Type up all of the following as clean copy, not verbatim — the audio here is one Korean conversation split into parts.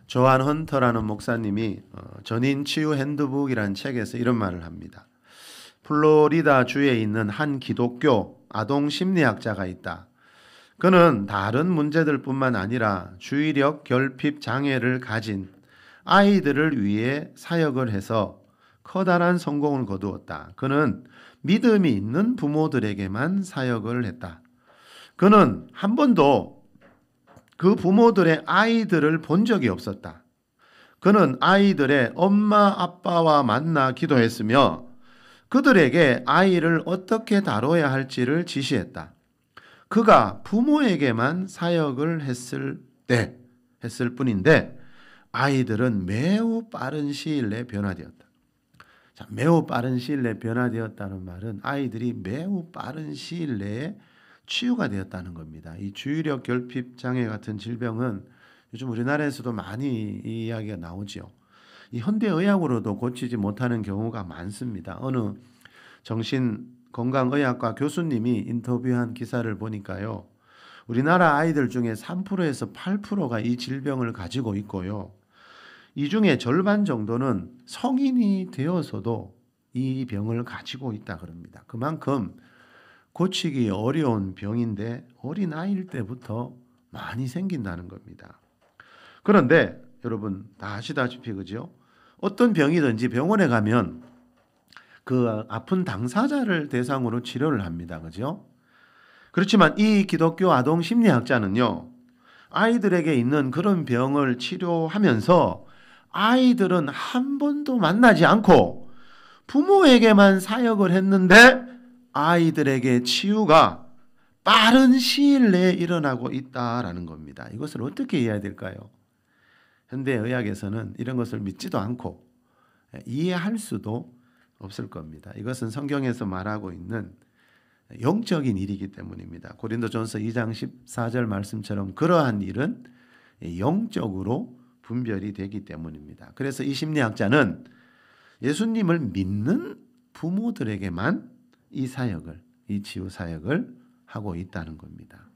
조한 헌터라는 목사님이 전인 치유 핸드북이라는 책에서 이런 말을 합니다. 플로리다 주에 있는 한 기독교 아동 심리학자가 있다. 그는 다른 문제들뿐만 아니라 주의력 결핍 장애를 가진 아이들을 위해 사역을 해서 커다란 성공을 거두었다. 그는 믿음이 있는 부모들에게만 사역을 했다. 그는 한 번도 그 부모들의 아이들을 본 적이 없었다. 그는 아이들의 엄마 아빠와 만나 기도했으며 그들에게 아이를 어떻게 다뤄야 할지를 지시했다. 그가 부모에게만 사역을 했을 뿐인데 아이들은 매우 빠른 시일 내에 변화되었다. 자, 매우 빠른 시일 내에 변화되었다는 말은 아이들이 매우 빠른 시일 내에 치유가 되었다는 겁니다. 이 주의력 결핍 장애 같은 질병은 요즘 우리나라에서도 많이 이 이야기가 나오죠. 이 현대의학으로도 고치지 못하는 경우가 많습니다. 어느 정신건강의학과 교수님이 인터뷰한 기사를 보니까요. 우리나라 아이들 중에 3%에서 8%가 이 질병을 가지고 있고요. 이 중에 절반 정도는 성인이 되어서도 이 병을 가지고 있다 그럽니다. 그만큼 고치기 어려운 병인데 어린 아이일 때부터 많이 생긴다는 겁니다. 그런데 여러분 다 아시다시피 그죠? 어떤 병이든지 병원에 가면 그 아픈 당사자를 대상으로 치료를 합니다. 그죠? 그렇지만 이 기독교 아동 심리학자는요. 아이들에게 있는 그런 병을 치료하면서 아이들은 한 번도 만나지 않고 부모에게만 사역을 했는데 아이들에게 치유가 빠른 시일 내에 일어나고 있다라는 겁니다. 이것을 어떻게 이해해야 될까요? 현대의학에서는 이런 것을 믿지도 않고 이해할 수도 없을 겁니다. 이것은 성경에서 말하고 있는 영적인 일이기 때문입니다. 고린도전서 2장 14절 말씀처럼 그러한 일은 영적으로 분별이 되기 때문입니다. 그래서 이 심리학자는 예수님을 믿는 부모들에게만 이 사역을, 이 치유 사역을 하고 있다는 겁니다.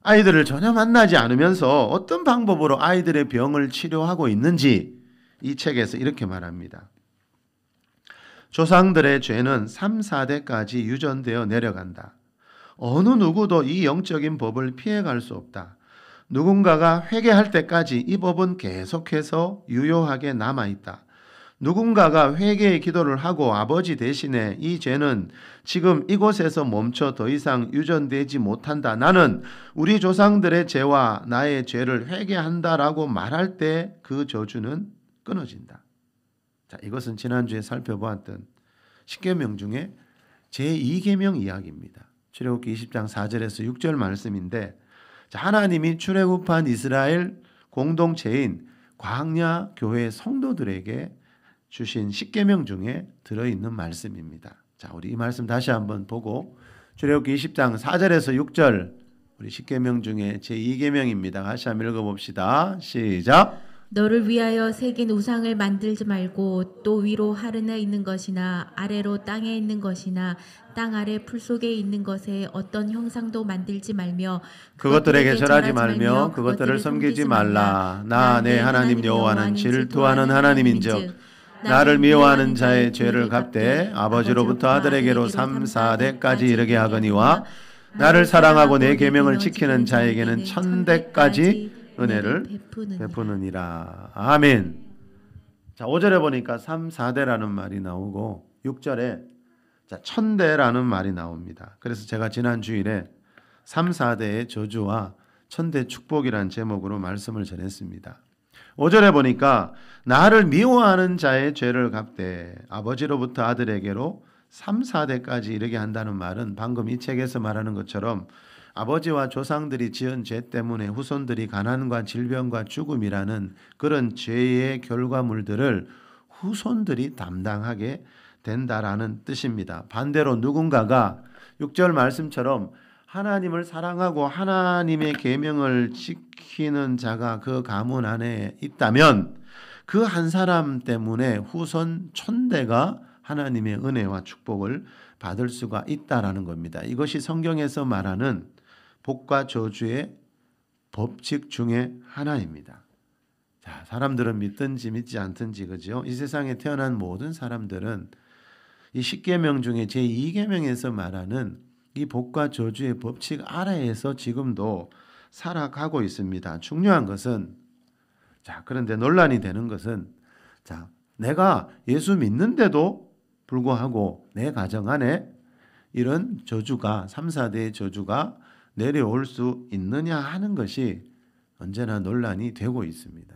아이들을 전혀 만나지 않으면서 어떤 방법으로 아이들의 병을 치료하고 있는지 이 책에서 이렇게 말합니다. 조상들의 죄는 3, 4대까지 유전되어 내려간다. 어느 누구도 이 영적인 법을 피해갈 수 없다. 누군가가 회개할 때까지 이 법은 계속해서 유효하게 남아있다. 누군가가 회개의 기도를 하고 아버지 대신에 이 죄는 지금 이곳에서 멈춰 더 이상 유전되지 못한다. 나는 우리 조상들의 죄와 나의 죄를 회개한다라고 말할 때 그 저주는 끊어진다. 자, 이것은 지난주에 살펴보았던 10계명 중에 제2계명 이야기입니다. 출애굽기 20장 4절에서 6절 말씀인데 자, 하나님이 출애굽한 이스라엘 공동체인 광야 교회 성도들에게 주신 10계명 중에 들어있는 말씀입니다. 자, 우리 이 말씀 다시 한번 보고 출애굽기 20장 4절에서 6절 우리 10계명 중에 제2계명입니다. 다시 한번 읽어봅시다. 시작. 너를 위하여 새긴 우상을 만들지 말고 또 위로 하늘에 있는 것이나 아래로 땅에 있는 것이나 땅 아래 풀 속에 있는 것에 어떤 형상도 만들지 말며 그것들에게 절하지 말며 그것들을 섬기지 말라. 나 내 하나님 여호와는 질투하는 하나님인즉 나를 미워하는 자의 죄를 갚되 아버지로부터 아들에게로 3, 4대까지 이르게 하거니와 나를 사랑하고 내 계명을 지키는 자에게는 1000대까지 은혜를 베푸느니라. 아멘. 자, 5절에 보니까 3, 4대라는 말이 나오고 6절에 1000대라는 말이 나옵니다. 그래서 제가 지난 주일에 3, 4대의 저주와 1000대 축복이라는 제목으로 말씀을 전했습니다. 5절에 보니까 나를 미워하는 자의 죄를 갚되 아버지로부터 아들에게로 3, 4대까지 이르게 한다는 말은 방금 이 책에서 말하는 것처럼 아버지와 조상들이 지은 죄 때문에 후손들이 가난과 질병과 죽음이라는 그런 죄의 결과물들을 후손들이 담당하게 된다라는 뜻입니다. 반대로 누군가가 6절 말씀처럼 하나님을 사랑하고 하나님의 계명을 지키는 자가 그 가문 안에 있다면 그 한 사람 때문에 후손 1000대가 하나님의 은혜와 축복을 받을 수가 있다라는 겁니다. 이것이 성경에서 말하는 복과 저주의 법칙 중에 하나입니다. 자, 사람들은 믿든지 믿지 않든지 그죠? 이 세상에 태어난 모든 사람들은 이 10계명 중에 제2계명에서 말하는 이 복과 저주의 법칙 아래에서 지금도 살아가고 있습니다. 중요한 것은 자, 그런데 논란이 되는 것은 자, 내가 예수 믿는데도 불구하고 내 가정 안에 이런 저주가 3, 4대의 저주가 내려올 수 있느냐 하는 것이 언제나 논란이 되고 있습니다.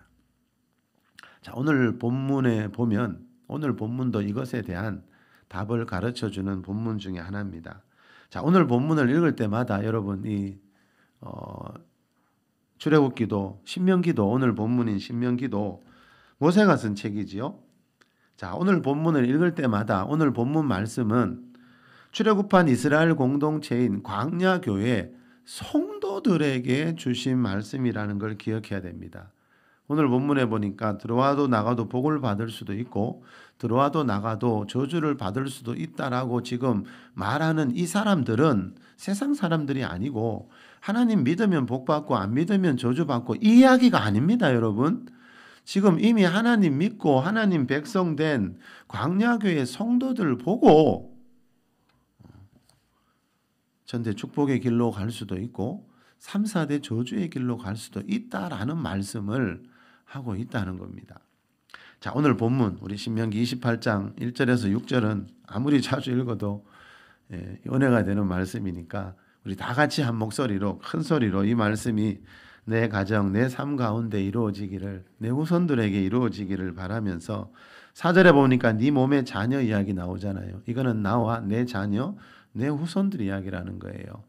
자, 오늘 본문에 보면 오늘 본문도 이것에 대한 답을 가르쳐주는 본문 중에 하나입니다. 자, 오늘 본문을 읽을 때마다 여러분 이 출애굽기도 신명기도 오늘 본문인 신명기도 모세가 쓴 책이지요. 자, 오늘 본문을 읽을 때마다 오늘 본문 말씀은 출애굽한 이스라엘 공동체인 광야교회 성도들에게 주신 말씀이라는 걸 기억해야 됩니다. 오늘 본문에 보니까 들어와도 나가도 복을 받을 수도 있고 들어와도 나가도 저주를 받을 수도 있다라고 지금 말하는 이 사람들은 세상 사람들이 아니고 하나님 믿으면 복 받고 안 믿으면 저주 받고 이 이야기가 아닙니다, 여러분. 지금 이미 하나님 믿고 하나님 백성 된 광야교회 성도들 보고 전대 축복의 길로 갈 수도 있고 3, 4대 저주의 길로 갈 수도 있다라는 말씀을 하고 있다는 겁니다. 자, 오늘 본문 우리 신명기 28장 1절에서 6절은 아무리 자주 읽어도 은혜가 되는 말씀이니까 우리 다 같이 한 목소리로 큰 소리로 이 말씀이 내 가정, 내 삶 가운데 이루어지기를 내 후손들에게 이루어지기를 바라면서 4절에 보니까 네 몸의 자녀 이야기 나오잖아요. 이거는 나와 내 자녀, 내 후손들 이야기라는 거예요.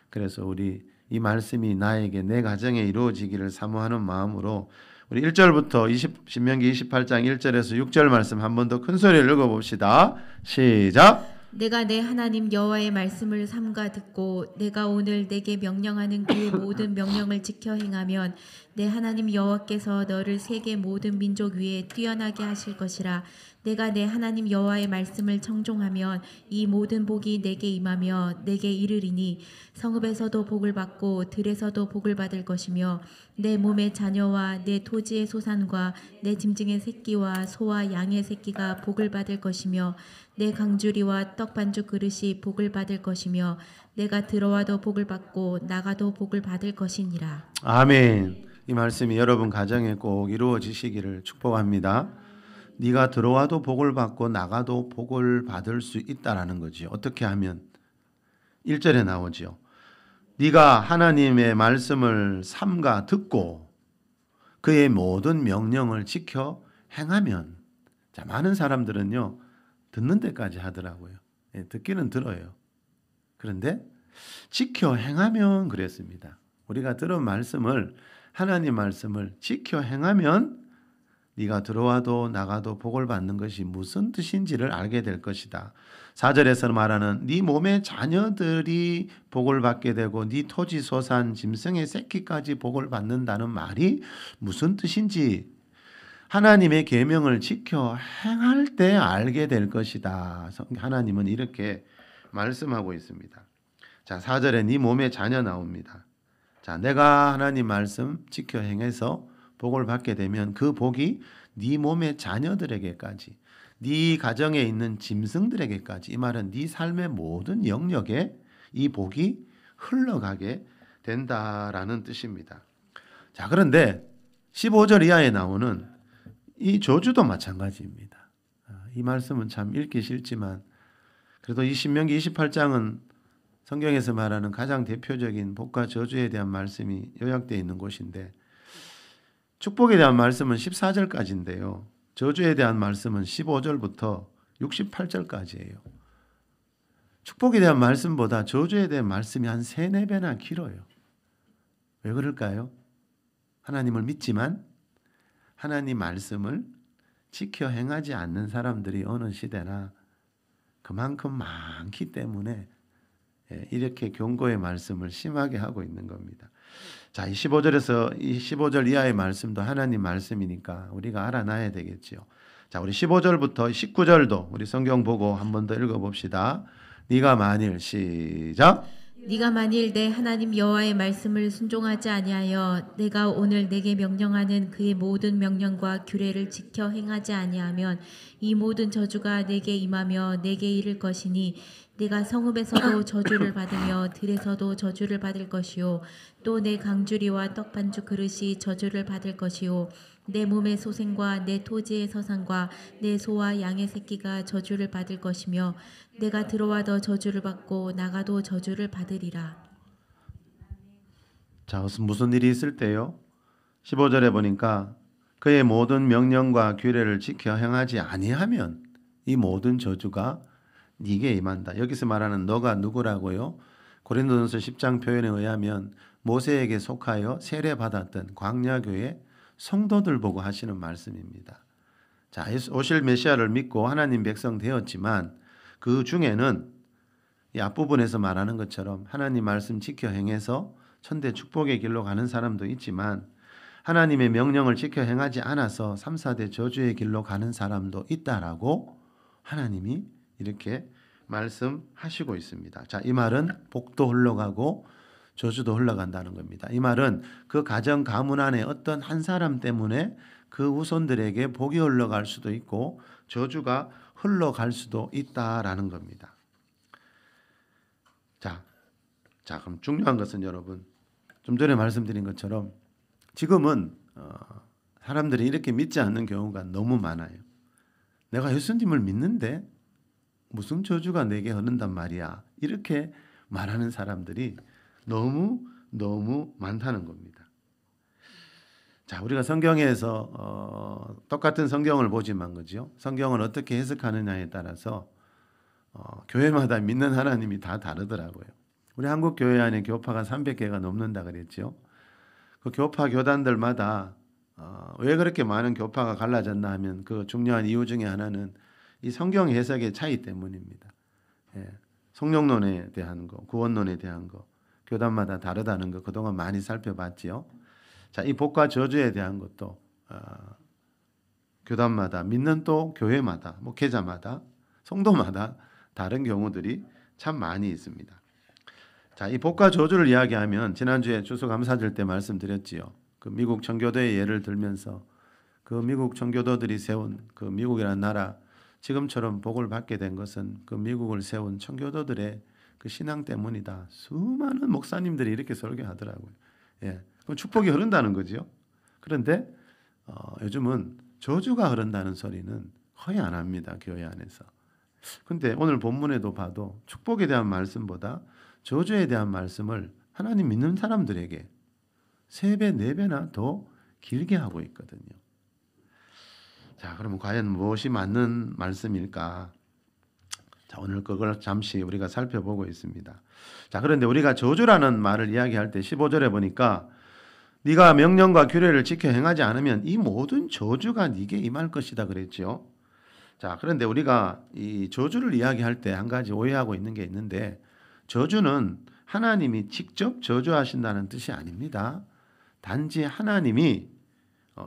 그래서 우리 이 말씀이 나에게 내 가정에 이루어지기를 사모하는 마음으로 우리 1절부터 신명기 28장 1절에서 6절 말씀 한 번 더 큰 소리를 읽어봅시다. 시작. 내가 내 하나님 여호와의 말씀을 삼가 듣고 내가 오늘 내게 명령하는 그의 모든 명령을 지켜 행하면 내 하나님 여호와께서 너를 세계 모든 민족 위에 뛰어나게 하실 것이라. 내가 내 하나님 여호와의 말씀을 청종하면 이 모든 복이 내게 임하며 내게 이르리니 성읍에서도 복을 받고 들에서도 복을 받을 것이며 내 몸의 자녀와 내 토지의 소산과 내 짐승의 새끼와 소와 양의 새끼가 복을 받을 것이며 내 강주리와 떡반죽 그릇이 복을 받을 것이며 내가 들어와도 복을 받고 나가도 복을 받을 것이니라. 아멘. 이 말씀이 여러분 가정에 꼭 이루어지시기를 축복합니다. 네가 들어와도 복을 받고 나가도 복을 받을 수 있다라는 거지. 어떻게 하면 1절에 나오죠. 네가 하나님의 말씀을 삼가 듣고 그의 모든 명령을 지켜 행하면. 자, 많은 사람들은요 듣는 데까지 하더라고요. 듣기는 들어요. 그런데 지켜 행하면 그랬습니다. 우리가 들은 말씀을 하나님 말씀을 지켜 행하면 네가 들어와도 나가도 복을 받는 것이 무슨 뜻인지를 알게 될 것이다. 4절에서 말하는 네 몸의 자녀들이 복을 받게 되고 네 토지 소산 짐승의 새끼까지 복을 받는다는 말이 무슨 뜻인지 하나님의 계명을 지켜 행할 때 알게 될 것이다. 하나님은 이렇게 말씀하고 있습니다. 자, 4절에 네 몸의 자녀 나옵니다. 자, 내가 하나님 말씀 지켜 행해서 복을 받게 되면 그 복이 네 몸의 자녀들에게까지 네 가정에 있는 짐승들에게까지 이 말은 네 삶의 모든 영역에 이 복이 흘러가게 된다라는 뜻입니다. 자, 그런데 15절 이하에 나오는 이 저주도 마찬가지입니다. 이 말씀은 참 읽기 싫지만 그래도 이 신명기 28장은 성경에서 말하는 가장 대표적인 복과 저주에 대한 말씀이 요약되어 있는 곳인데 축복에 대한 말씀은 14절까지인데요. 저주에 대한 말씀은 15절부터 68절까지예요. 축복에 대한 말씀보다 저주에 대한 말씀이 한 3, 4배나 길어요. 왜 그럴까요? 하나님을 믿지만 하나님 말씀을 지켜 행하지 않는 사람들이 어느 시대나 그만큼 많기 때문에 이렇게 경고의 말씀을 심하게 하고 있는 겁니다. 자, 이 15절 이하의 말씀도 하나님 말씀이니까 우리가 알아놔야 되겠죠. 자, 우리 15절부터 19절도 우리 성경 보고 한 번 더 읽어봅시다. 네가 만일 시작. 네가 만일 내 하나님 여호와의 말씀을 순종하지 아니하여 내가 오늘 내게 명령하는 그의 모든 명령과 규례를 지켜 행하지 아니하면 이 모든 저주가 내게 임하며 내게 이를 것이니 내가 성읍에서도 저주를 받으며 들에서도 저주를 받을 것이요 또 내 강주리와 떡반죽 그릇이 저주를 받을 것이요 내 몸의 소생과 내 토지의 서산과 내 소와 양의 새끼가 저주를 받을 것이며 내가 들어와도 저주를 받고 나가도 저주를 받으리라. 자, 무슨 일이 있을 때요? 15절에 보니까 그의 모든 명령과 규례를 지켜 행하지 아니하면 이 모든 저주가 네게 임한다. 여기서 말하는 너가 누구라고요? 고린도전서 10장 표현에 의하면 모세에게 속하여 세례받았던 광야교회 성도들 보고 하시는 말씀입니다. 자, 오실 메시아를 믿고 하나님 백성 되었지만 그 중에는 이 앞부분에서 말하는 것처럼 하나님 말씀 지켜 행해서 천대 축복의 길로 가는 사람도 있지만 하나님의 명령을 지켜 행하지 않아서 3, 4대 저주의 길로 가는 사람도 있다라고 하나님이 이렇게 말씀하시고 있습니다. 자, 이 말은 복도 흘러가고 저주도 흘러간다는 겁니다. 이 말은 그 가정 가문 안에 어떤 한 사람 때문에 그 후손들에게 복이 흘러갈 수도 있고 저주가 흘러갈 수도 있다라는 겁니다. 자, 그럼 중요한 것은 여러분, 좀 전에 말씀드린 것처럼 지금은 사람들이 이렇게 믿지 않는 경우가 너무 많아요. 내가 예수님을 믿는데 무슨 저주가 내게 흐른단 말이야. 이렇게 말하는 사람들이 너무 많다는 겁니다. 자, 우리가 성경에서 똑같은 성경을 보지만 그죠? 성경을 어떻게 해석하느냐에 따라서 교회마다 믿는 하나님이 다 다르더라고요. 우리 한국 교회 안에 교파가 300개가 넘는다 그랬죠. 그 교파 교단들마다 왜 그렇게 많은 교파가 갈라졌나 하면 그 중요한 이유 중에 하나는 이 성경 해석의 차이 때문입니다. 예, 성령론에 대한 거, 구원론에 대한 거, 교단마다 다르다는 거 그동안 많이 살펴봤지요. 자, 이 복과 저주에 대한 것도 교단마다 믿는 또 교회마다, 목회자마다, 성도마다 다른 경우들이 참 많이 있습니다. 자, 이 복과 저주를 이야기하면 지난주에 추수감사절 때 말씀드렸지요. 그 미국 청교도의 예를 들면서 그 미국 청교도들이 세운 그 미국이라는 나라 지금처럼 복을 받게 된 것은 그 미국을 세운 청교도들의 그 신앙 때문이다. 수많은 목사님들이 이렇게 설교하더라고요. 예, 그럼 축복이 흐른다는 거죠. 그런데 요즘은 저주가 흐른다는 소리는 거의 안 합니다. 교회 안에서. 근데 오늘 본문에도 봐도 축복에 대한 말씀보다 저주에 대한 말씀을 하나님 믿는 사람들에게 3배, 4배나 더 길게 하고 있거든요. 자, 그러면 과연 무엇이 맞는 말씀일까? 자, 오늘 그걸 잠시 우리가 살펴보고 있습니다. 자, 그런데 우리가 저주라는 말을 이야기할 때 15절에 보니까 네가 명령과 규례를 지켜 행하지 않으면 이 모든 저주가 네게 임할 것이다 그랬죠. 자, 그런데 우리가 이 저주를 이야기할 때 한 가지 오해하고 있는 게 있는데 저주는 하나님이 직접 저주하신다는 뜻이 아닙니다. 단지 하나님이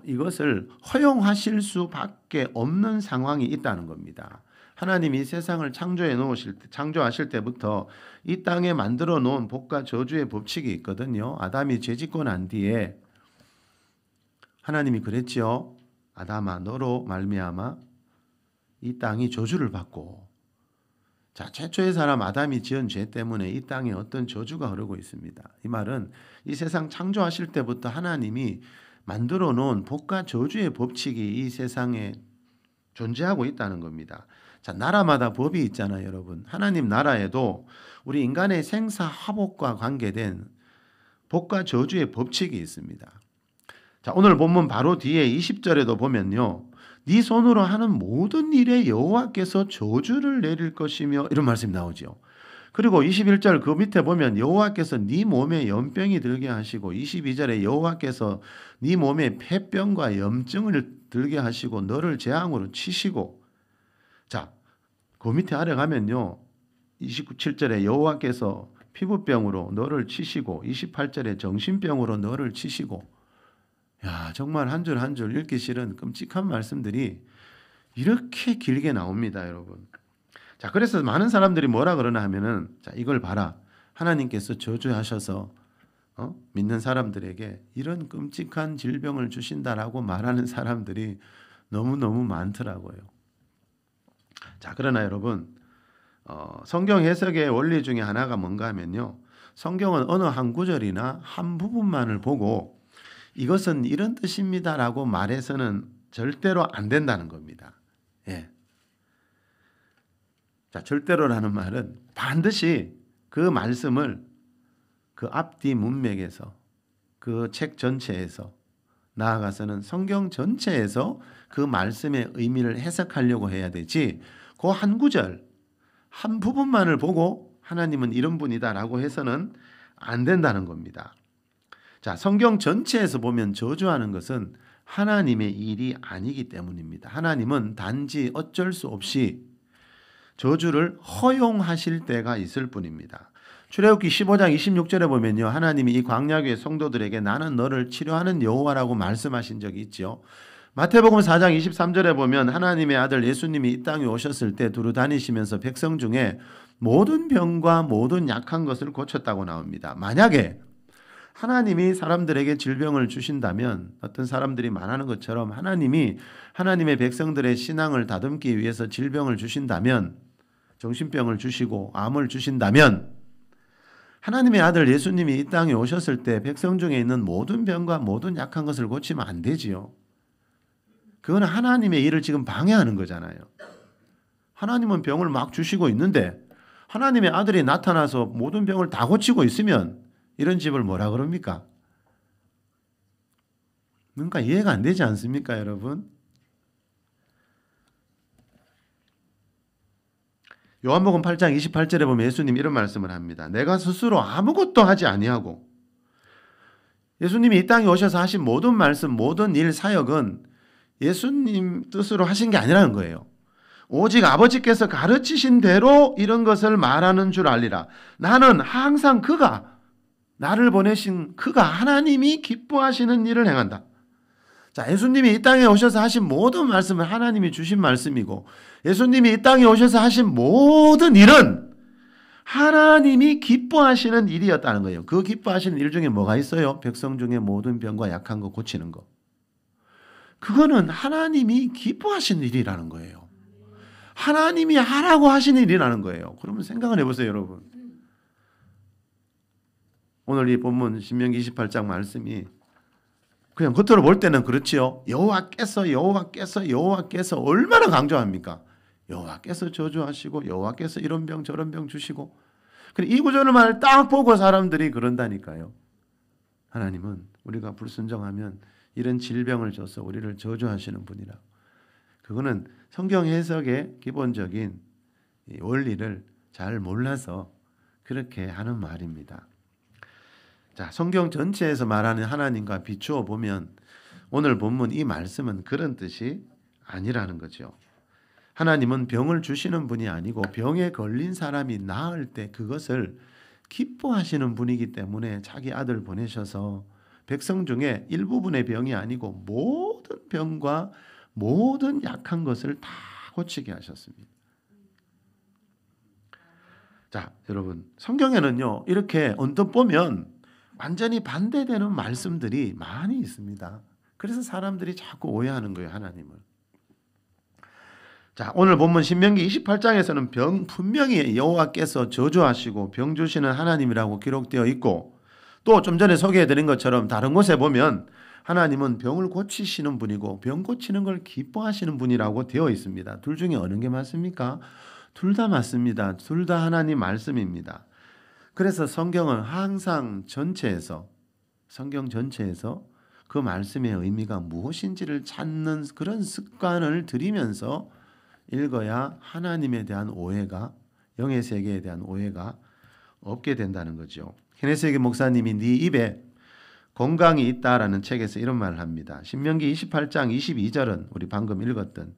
이것을 허용하실 수밖에 없는 상황이 있다는 겁니다. 하나님이 세상을 창조하실 때부터 이 땅에 만들어 놓은 복과 저주의 법칙이 있거든요. 아담이 죄짓고 난 뒤에 하나님이 그랬지요. 아담아, 너로 말미암아 이 땅이 저주를 받고, 자, 최초의 사람 아담이 지은 죄 때문에 이 땅에 어떤 저주가 흐르고 있습니다. 이 말은 이 세상 창조하실 때부터 하나님이 만들어 놓은 복과 저주의 법칙이 이 세상에 존재하고 있다는 겁니다. 자, 나라마다 법이 있잖아요, 여러분. 하나님 나라에도 우리 인간의 생사화복과 관계된 복과 저주의 법칙이 있습니다. 자, 오늘 본문 바로 뒤에 20절에도 보면요. 네 손으로 하는 모든 일에 여호와께서 저주를 내릴 것이며 이런 말씀이 나오죠. 그리고 21절 그 밑에 보면 여호와께서 네 몸에 연병이 들게 하시고 22절에 여호와께서 네 몸에 폐병과 염증을 들게 하시고 너를 재앙으로 치시고, 자, 그 밑에 아래 가면요. 27절에 여호와께서 피부병으로 너를 치시고 28절에 정신병으로 너를 치시고, 야, 정말 한 줄 한 줄 읽기 싫은 끔찍한 말씀들이 이렇게 길게 나옵니다, 여러분. 자, 그래서 많은 사람들이 뭐라 그러나 하면은, 자, 이걸 봐라. 하나님께서 저주하셔서 믿는 사람들에게 이런 끔찍한 질병을 주신다라고 말하는 사람들이 너무너무 많더라고요. 자, 그러나 여러분, 성경 해석의 원리 중에 하나가 뭔가 하면요, 성경은 어느 한 구절이나 한 부분만을 보고 이것은 이런 뜻입니다라고 말해서는 절대로 안 된다는 겁니다. 예. 자, 절대로라는 말은 반드시 그 말씀을 그 앞뒤 문맥에서, 그 책 전체에서, 나아가서는 성경 전체에서 그 말씀의 의미를 해석하려고 해야 되지, 그 한 구절, 한 부분만을 보고 하나님은 이런 분이다라고 해서는 안 된다는 겁니다. 자, 성경 전체에서 보면 저주하는 것은 하나님의 일이 아니기 때문입니다. 하나님은 단지 어쩔 수 없이 저주를 허용하실 때가 있을 뿐입니다. 출애굽기 15장 26절에 보면요, 하나님이 이 광야교의 성도들에게 나는 너를 치료하는 여호와라고 말씀하신 적이 있죠. 마태복음 4장 23절에 보면 하나님의 아들 예수님이 이 땅에 오셨을 때 두루 다니시면서 백성 중에 모든 병과 모든 약한 것을 고쳤다고 나옵니다. 만약에 하나님이 사람들에게 질병을 주신다면, 어떤 사람들이 말하는 것처럼 하나님이 하나님의 백성들의 신앙을 다듬기 위해서 질병을 주신다면, 정신병을 주시고 암을 주신다면, 하나님의 아들 예수님이 이 땅에 오셨을 때 백성 중에 있는 모든 병과 모든 약한 것을 고치면 안 되지요. 그건 하나님의 일을 지금 방해하는 거잖아요. 하나님은 병을 막 주시고 있는데 하나님의 아들이 나타나서 모든 병을 다 고치고 있으면 이런 집을 뭐라 그럽니까? 뭔가 이해가 안 되지 않습니까, 여러분? 요한복음 8장 28절에 보면 예수님이 이런 말씀을 합니다. 내가 스스로 아무것도 하지 아니하고, 예수님이 이 땅에 오셔서 하신 모든 말씀, 모든 일, 사역은 예수님 뜻으로 하신 게 아니라는 거예요. 오직 아버지께서 가르치신 대로 이런 것을 말하는 줄 알리라. 나는 항상 그가, 나를 보내신 그가, 하나님이 기뻐하시는 일을 행한다. 자, 예수님이 이 땅에 오셔서 하신 모든 말씀은 하나님이 주신 말씀이고, 예수님이 이 땅에 오셔서 하신 모든 일은 하나님이 기뻐하시는 일이었다는 거예요. 그 기뻐하시는 일 중에 뭐가 있어요? 백성 중에 모든 병과 약한 거 고치는 거. 그거는 하나님이 기뻐하시는 일이라는 거예요. 하나님이 하라고 하시는 일이라는 거예요. 그러면 생각을 해보세요, 여러분. 오늘 이 본문 신명기 28장 말씀이 그냥 겉으로 볼 때는 그렇지요. 여호와께서 얼마나 강조합니까? 여호와께서 저주하시고 여호와께서 이런 병 저런 병 주시고. 그래, 이 구절을 딱 보고 사람들이 그런다니까요. 하나님은 우리가 불순종하면 이런 질병을 줘서 우리를 저주하시는 분이라. 그거는 성경 해석의 기본적인 원리를 잘 몰라서 그렇게 하는 말입니다. 자, 성경 전체에서 말하는 하나님과 비추어 보면 오늘 본문 이 말씀은 그런 뜻이 아니라는 거죠. 하나님은 병을 주시는 분이 아니고 병에 걸린 사람이 나을 때 그것을 기뻐하시는 분이기 때문에 자기 아들 보내셔서 백성 중에 일부분의 병이 아니고 모든 병과 모든 약한 것을 다 고치게 하셨습니다. 자, 여러분, 성경에는요, 이렇게 언뜻 보면 완전히 반대되는 말씀들이 많이 있습니다. 그래서 사람들이 자꾸 오해하는 거예요, 하나님을. 자, 오늘 본문 신명기 28장에서는 분명히 여호와께서 저주하시고 병 주시는 하나님이라고 기록되어 있고, 또 좀 전에 소개해드린 것처럼 다른 곳에 보면 하나님은 병을 고치시는 분이고 병 고치는 걸 기뻐하시는 분이라고 되어 있습니다. 둘 중에 어느 게 맞습니까? 둘 다 맞습니다. 둘 다 하나님 말씀입니다. 그래서 성경은 항상 성경 전체에서 그 말씀의 의미가 무엇인지를 찾는 그런 습관을 들이면서 읽어야 하나님에 대한 오해가, 영의 세계에 대한 오해가 없게 된다는 거죠. 케네스에게 목사님이 네 입에 건강이 있다라는 책에서 이런 말을 합니다. 신명기 28장 22절은 우리 방금 읽었던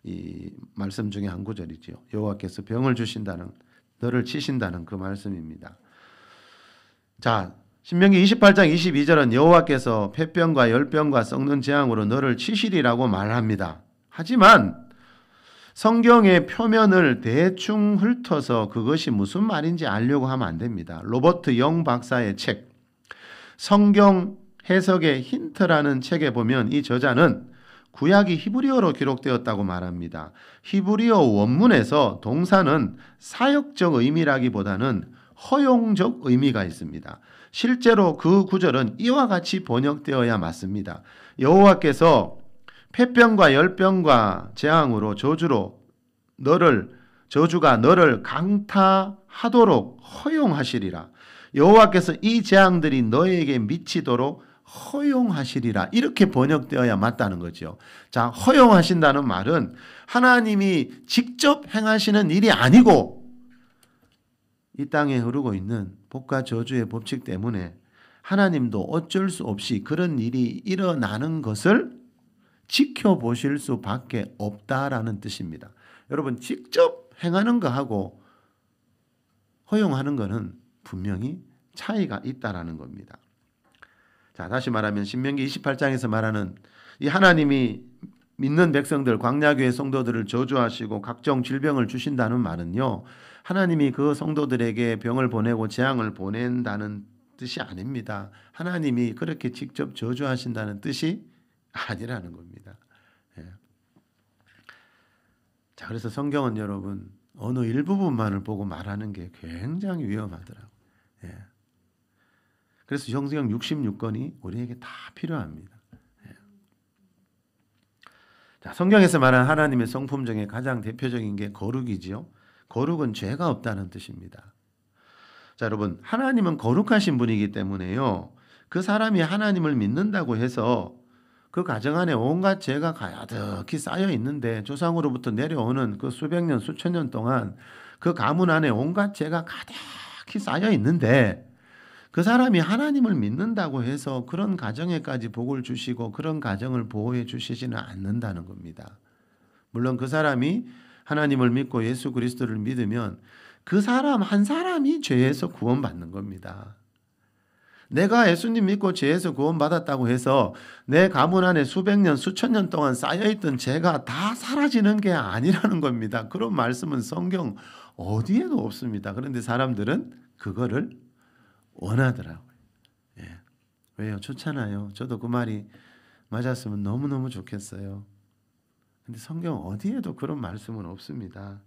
이 말씀 중에 한 구절이죠. 여호와께서 병을 주신다는, 너를 치신다는 그 말씀입니다. 자, 신명기 28장 22절은 여호와께서 폐병과 열병과 썩는 재앙으로 너를 치시리라고 말합니다. 하지만 성경의 표면을 대충 훑어서 그것이 무슨 말인지 알려고 하면 안 됩니다. 로버트 영 박사의 책 성경 해석의 힌트라는 책에 보면 이 저자는 구약이 히브리어로 기록되었다고 말합니다. 히브리어 원문에서 동사는 사역적 의미라기보다는 허용적 의미가 있습니다. 실제로 그 구절은 이와 같이 번역되어야 맞습니다. 여호와께서 폐병과 열병과 재앙으로 저주가 너를 강타하도록 허용하시리라. 여호와께서 이 재앙들이 너에게 미치도록 허용하시리라. 이렇게 번역되어야 맞다는 거죠. 자, 허용하신다는 말은 하나님이 직접 행하시는 일이 아니고 이 땅에 흐르고 있는 복과 저주의 법칙 때문에 하나님도 어쩔 수 없이 그런 일이 일어나는 것을 지켜보실 수밖에 없다라는 뜻입니다. 여러분, 직접 행하는 거하고 허용하는 거는 분명히 차이가 있다라는 겁니다. 자, 다시 말하면 신명기 28장에서 말하는 이 하나님이 믿는 백성들, 광야교회 성도들을 저주하시고 각종 질병을 주신다는 말은요, 하나님이 그 성도들에게 병을 보내고 재앙을 보낸다는 뜻이 아닙니다. 하나님이 그렇게 직접 저주하신다는 뜻이 아니라는 겁니다. 예. 자, 그래서 성경은 여러분 어느 일부분만을 보고 말하는 게 굉장히 위험하더라고요. 예. 그래서 성경 66권이 우리에게 다 필요합니다. 예. 자, 성경에서 말하는 하나님의 성품 중에 가장 대표적인 게 거룩이지요. 거룩은 죄가 없다는 뜻입니다. 자, 여러분, 하나님은 거룩하신 분이기 때문에요, 그 사람이 하나님을 믿는다고 해서 그 가정 안에 온갖 죄가 가득히 쌓여 있는데, 조상으로부터 내려오는 그 수백 년, 수천 년 동안 그 가문 안에 온갖 죄가 가득히 쌓여 있는데, 그 사람이 하나님을 믿는다고 해서 그런 가정에까지 복을 주시고 그런 가정을 보호해 주시지는 않는다는 겁니다. 물론 그 사람이 하나님을 믿고 예수 그리스도를 믿으면 그 사람 한 사람이 죄에서 구원받는 겁니다. 내가 예수님 믿고 죄에서 구원받았다고 해서 내 가문 안에 수백 년, 수천 년 동안 쌓여있던 죄가 다 사라지는 게 아니라는 겁니다. 그런 말씀은 성경 어디에도 없습니다. 그런데 사람들은 그거를 원하더라고요. 예. 왜요? 좋잖아요. 저도 그 말이 맞았으면 너무너무 좋겠어요. 근데 성경 어디에도 그런 말씀은 없습니다.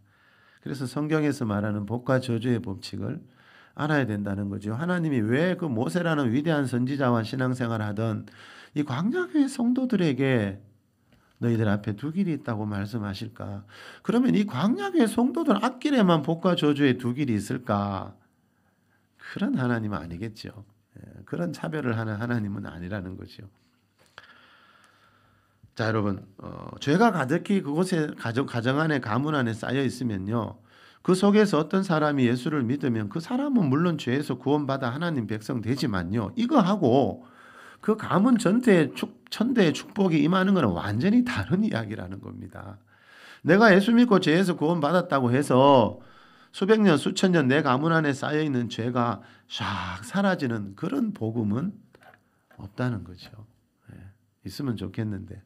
그래서 성경에서 말하는 복과 저주의 법칙을 알아야 된다는 거죠. 하나님이 왜 그 모세라는 위대한 선지자와 신앙생활을 하던 이 광야교회 성도들에게 너희들 앞에 두 길이 있다고 말씀하실까? 그러면 이 광야교회 성도들 앞길에만 복과 저주의 두 길이 있을까? 그런 하나님은 아니겠죠. 그런 차별을 하는 하나님은 아니라는 거죠. 자, 여러분, 죄가 가득히 그곳에 가정 안에 가문 안에 쌓여 있으면요, 그 속에서 어떤 사람이 예수를 믿으면 그 사람은 물론 죄에서 구원받아 하나님 백성 되지만요, 이거하고 그 가문 전체의 천대의 축복이 임하는 것은 완전히 다른 이야기라는 겁니다. 내가 예수 믿고 죄에서 구원받았다고 해서 수백 년, 수천 년 내 가문 안에 쌓여있는 죄가 샥 사라지는 그런 복음은 없다는 거죠. 있으면 좋겠는데.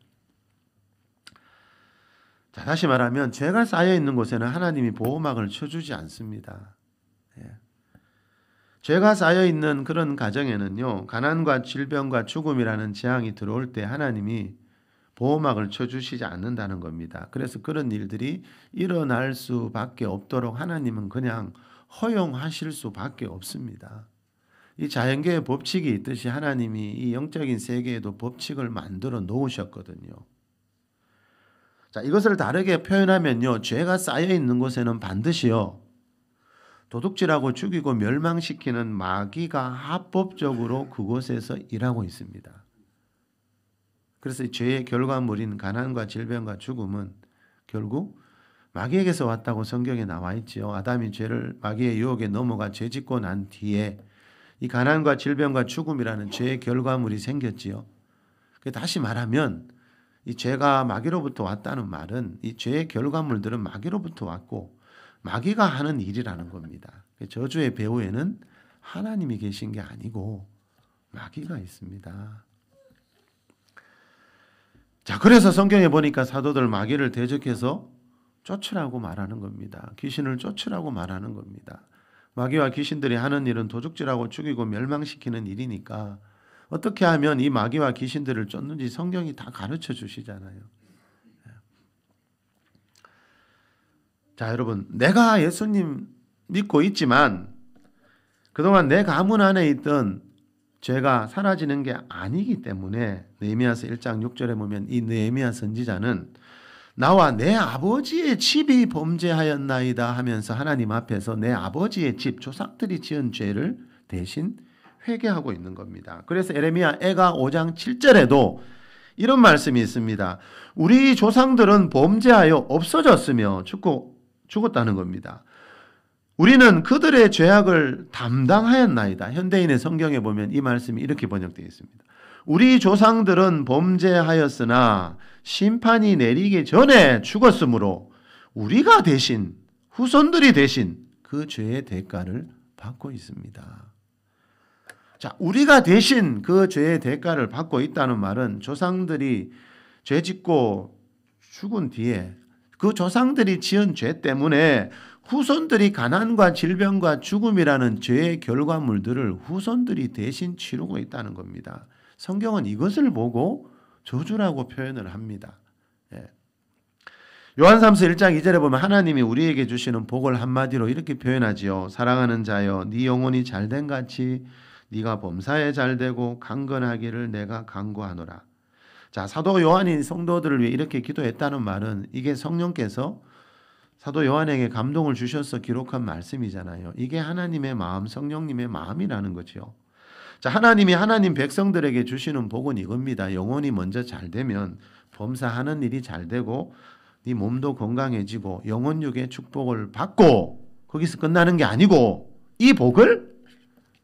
자, 다시 말하면 죄가 쌓여있는 곳에는 하나님이 보호막을 쳐주지 않습니다. 죄가 쌓여있는 그런 가정에는요, 가난과 질병과 죽음이라는 재앙이 들어올 때 하나님이 보호막을 쳐주시지 않는다는 겁니다. 그래서 그런 일들이 일어날 수밖에 없도록 하나님은 그냥 허용하실 수밖에 없습니다. 이 자연계의 법칙이 있듯이 하나님이 이 영적인 세계에도 법칙을 만들어 놓으셨거든요. 자, 이것을 다르게 표현하면요, 죄가 쌓여 있는 곳에는 반드시요, 도둑질하고 죽이고 멸망시키는 마귀가 합법적으로 그곳에서 일하고 있습니다. 그래서 죄의 결과물인 가난과 질병과 죽음은 결국 마귀에게서 왔다고 성경에 나와 있지요. 아담이 마귀의 유혹에 넘어가 죄 짓고 난 뒤에 이 가난과 질병과 죽음이라는 죄의 결과물이 생겼지요. 다시 말하면 이 죄가 마귀로부터 왔다는 말은 이 죄의 결과물들은 마귀로부터 왔고 마귀가 하는 일이라는 겁니다. 저주의 배후에는 하나님이 계신 게 아니고 마귀가 있습니다. 자, 그래서 성경에 보니까 사도들 마귀를 대적해서 쫓으라고 말하는 겁니다. 귀신을 쫓으라고 말하는 겁니다. 마귀와 귀신들이 하는 일은 도둑질하고 죽이고 멸망시키는 일이니까 어떻게 하면 이 마귀와 귀신들을 쫓는지 성경이 다 가르쳐 주시잖아요. 자, 여러분, 내가 예수님 믿고 있지만 그동안 내 가문 안에 있던 죄가 사라지는 게 아니기 때문에 느헤미야서 1장 6절에 보면 이 느헤미야 선지자는 나와 내 아버지의 집이 범죄하였나이다 하면서 하나님 앞에서 내 아버지의 집, 조상들이 지은 죄를 대신 회개하고 있는 겁니다. 그래서 에레미야 애가 5장 7절에도 이런 말씀이 있습니다. 우리 조상들은 범죄하여 없어졌으며 죽었다는 겁니다. 우리는 그들의 죄악을 담당하였나이다. 현대인의 성경에 보면 이 말씀이 이렇게 번역되어 있습니다. 우리 조상들은 범죄하였으나 심판이 내리기 전에 죽었으므로 우리가 대신, 후손들이 대신 그 죄의 대가를 받고 있습니다. 자, 우리가 대신 그 죄의 대가를 받고 있다는 말은 조상들이 죄 짓고 죽은 뒤에 그 조상들이 지은 죄 때문에 후손들이 가난과 질병과 죽음이라는 죄의 결과물들을 후손들이 대신 치르고 있다는 겁니다. 성경은 이것을 보고 저주라고 표현을 합니다. 요한삼서 1장 2절에 보면 하나님이 우리에게 주시는 복을 한마디로 이렇게 표현하지요. 사랑하는 자여, 네 영혼이 잘된 같이 네가 범사에 잘되고 강건하기를 내가 간구하노라. 자, 사도 요한이 성도들을 위해 이렇게 기도했다는 말은 이게 성령께서 사도 요한에게 감동을 주셔서 기록한 말씀이잖아요. 이게 하나님의 마음, 성령님의 마음이라는 거죠. 자, 하나님이 하나님 백성들에게 주시는 복은 이겁니다. 영혼이 먼저 잘 되면 범사하는 일이 잘 되고 네 몸도 건강해지고 영혼육의 축복을 받고 거기서 끝나는 게 아니고 이 복을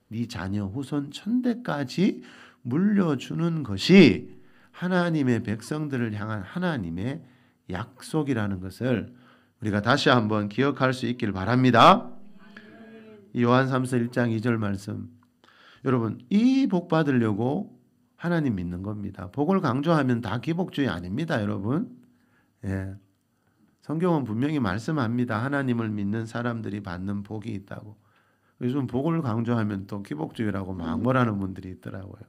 네 자녀 후손 천대까지 물려주는 것이 하나님의 백성들을 향한 하나님의 약속이라는 것을 우리가 다시 한번 기억할 수 있길 바랍니다. 요한삼서 1장 2절 말씀, 여러분 이 복 받으려고 하나님 믿는 겁니다. 복을 강조하면 다 기복주의 아닙니다, 여러분. 예. 성경은 분명히 말씀합니다. 하나님을 믿는 사람들이 받는 복이 있다고. 요즘 복을 강조하면 또 기복주의라고 막 뭐라는 분들이 있더라고요.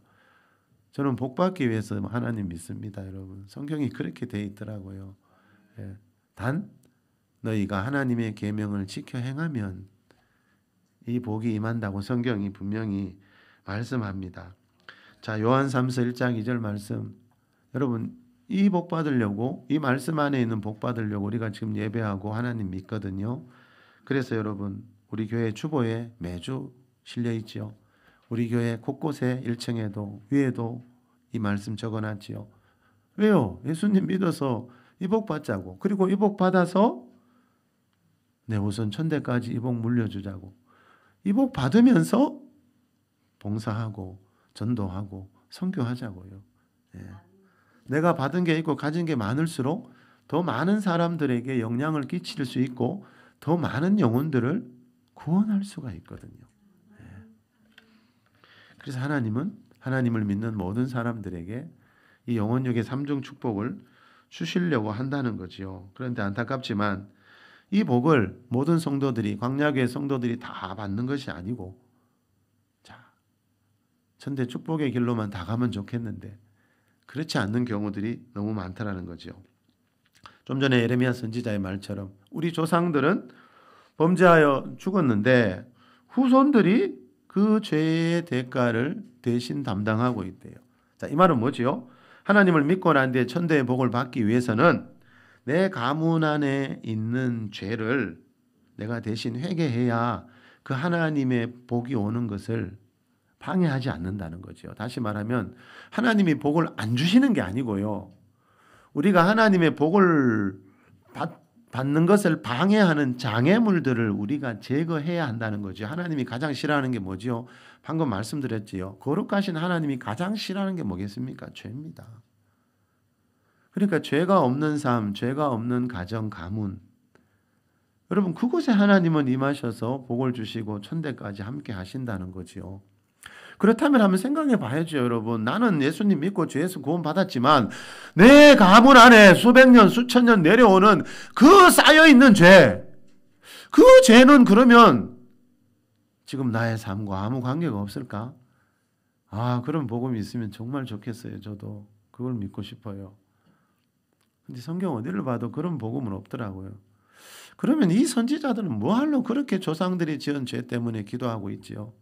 저는 복 받기 위해서 하나님 믿습니다, 여러분. 성경이 그렇게 돼 있더라고요. 예. 단 너희가 하나님의 계명을 지켜 행하면 이 복이 임한다고 성경이 분명히 말씀합니다. 자, 요한삼서 1장 2절 말씀, 여러분 이 복 받으려고, 이 말씀 안에 있는 복 받으려고 우리가 지금 예배하고 하나님 믿거든요. 그래서 여러분 우리 교회 주보에 매주 실려 있지요. 우리 교회 곳곳에 1층에도 위에도 이 말씀 적어놨지요. 왜요? 예수님 믿어서 이 복 받자고. 그리고 이 복 받아서 내 후손 천대까지 이 복 물려주자고. 이 복 받으면서 봉사하고 전도하고 선교하자고요. 예. 내가 받은 게 있고 가진 게 많을수록 더 많은 사람들에게 영향을 끼칠 수 있고 더 많은 영혼들을 구원할 수가 있거든요. 예. 그래서 하나님은 하나님을 믿는 모든 사람들에게 이 영혼육의 3중 축복을 주시려고 한다는 거지요. 그런데 안타깝지만 이 복을 모든 성도들이, 광야교회 성도들이 다 받는 것이 아니고, 자, 천대 축복의 길로만 다 가면 좋겠는데 그렇지 않는 경우들이 너무 많다라는 거죠. 좀 전에 예레미야 선지자의 말처럼 우리 조상들은 범죄하여 죽었는데 후손들이 그 죄의 대가를 대신 담당하고 있대요. 자, 이 말은 뭐지요? 하나님을 믿고 난 뒤에 천대의 복을 받기 위해서는 내 가문 안에 있는 죄를 내가 대신 회개해야 그 하나님의 복이 오는 것을 방해하지 않는다는 거죠. 다시 말하면 하나님이 복을 안 주시는 게 아니고요. 우리가 하나님의 복을 받는 것을 방해하는 장애물들을 우리가 제거해야 한다는 거죠. 하나님이 가장 싫어하는 게 뭐죠? 방금 말씀드렸지요. 거룩하신 하나님이 가장 싫어하는 게 뭐겠습니까? 죄입니다. 그러니까 죄가 없는 삶, 죄가 없는 가정, 가문, 여러분 그곳에 하나님은 임하셔서 복을 주시고 천대까지 함께 하신다는 거지요. 그렇다면 한번 생각해 봐야죠, 여러분. 나는 예수님 믿고 죄에서 구원 받았지만 내 가문 안에 수백 년, 수천 년 내려오는 그 쌓여있는 죄, 그 죄는 그러면 지금 나의 삶과 아무 관계가 없을까? 그런 복음이 있으면 정말 좋겠어요. 저도 그걸 믿고 싶어요. 근데 성경 어디를 봐도 그런 복음은 없더라고요. 그러면 이 선지자들은 뭐하러 그렇게 조상들이 지은 죄 때문에 기도하고 있지요?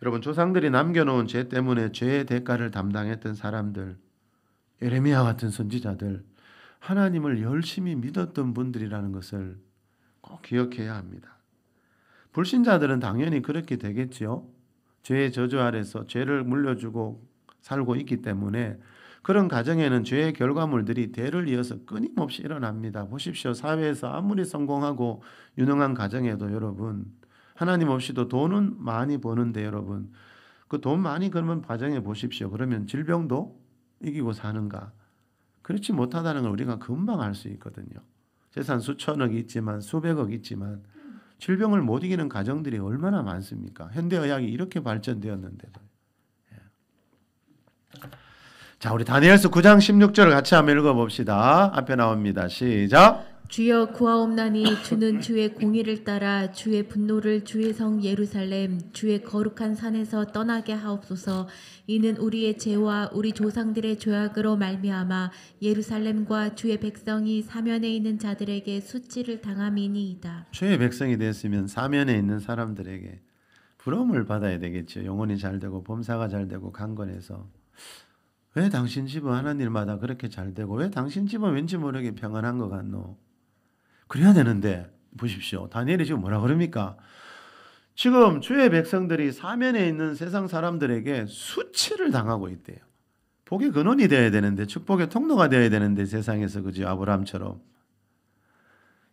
여러분, 조상들이 남겨놓은 죄 때문에 죄의 대가를 담당했던 사람들, 예레미야 같은 선지자들, 하나님을 열심히 믿었던 분들이라는 것을 꼭 기억해야 합니다. 불신자들은 당연히 그렇게 되겠지요. 죄의 저주 아래서 죄를 물려주고 살고 있기 때문에 그런 가정에는 죄의 결과물들이 대를 이어서 끊임없이 일어납니다. 보십시오. 사회에서 아무리 성공하고 유능한 가정에도 여러분, 하나님 없이도 돈은 많이 버는데 여러분, 그 돈 많이 벌면 가정에 보십시오. 그러면 질병도 이기고 사는가? 그렇지 못하다는 걸 우리가 금방 알 수 있거든요. 재산 수천억 있지만 수백억 있지만 질병을 못 이기는 가정들이 얼마나 많습니까? 현대의학이 이렇게 발전되었는데도. 자, 우리 다니엘서 9장 16절을 같이 한번 읽어봅시다. 앞에 나옵니다. 시작. 주여 구하옵나니 주는 주의 공의를 따라 주의 분노를 주의 성 예루살렘 주의 거룩한 산에서 떠나게 하옵소서. 이는 우리의 죄와 우리 조상들의 죄악으로 말미암아 예루살렘과 주의 백성이 사면에 있는 자들에게 수치를 당함이니이다. 주의 백성이 됐으면 사면에 있는 사람들에게 부름을 받아야 되겠죠. 영혼이 잘 되고 범사가 잘 되고 강건해서. 왜 당신 집은 하는 일마다 그렇게 잘 되고 왜 당신 집은 왠지 모르게 평안한 것 같노? 그래야 되는데 보십시오. 다니엘이 지금 뭐라 그럽니까? 지금 주의 백성들이 사면에 있는 세상 사람들에게 수치를 당하고 있대요. 복의 근원이 되어야 되는데 축복의 통로가 되어야 되는데 세상에서 그죠? 아브라함처럼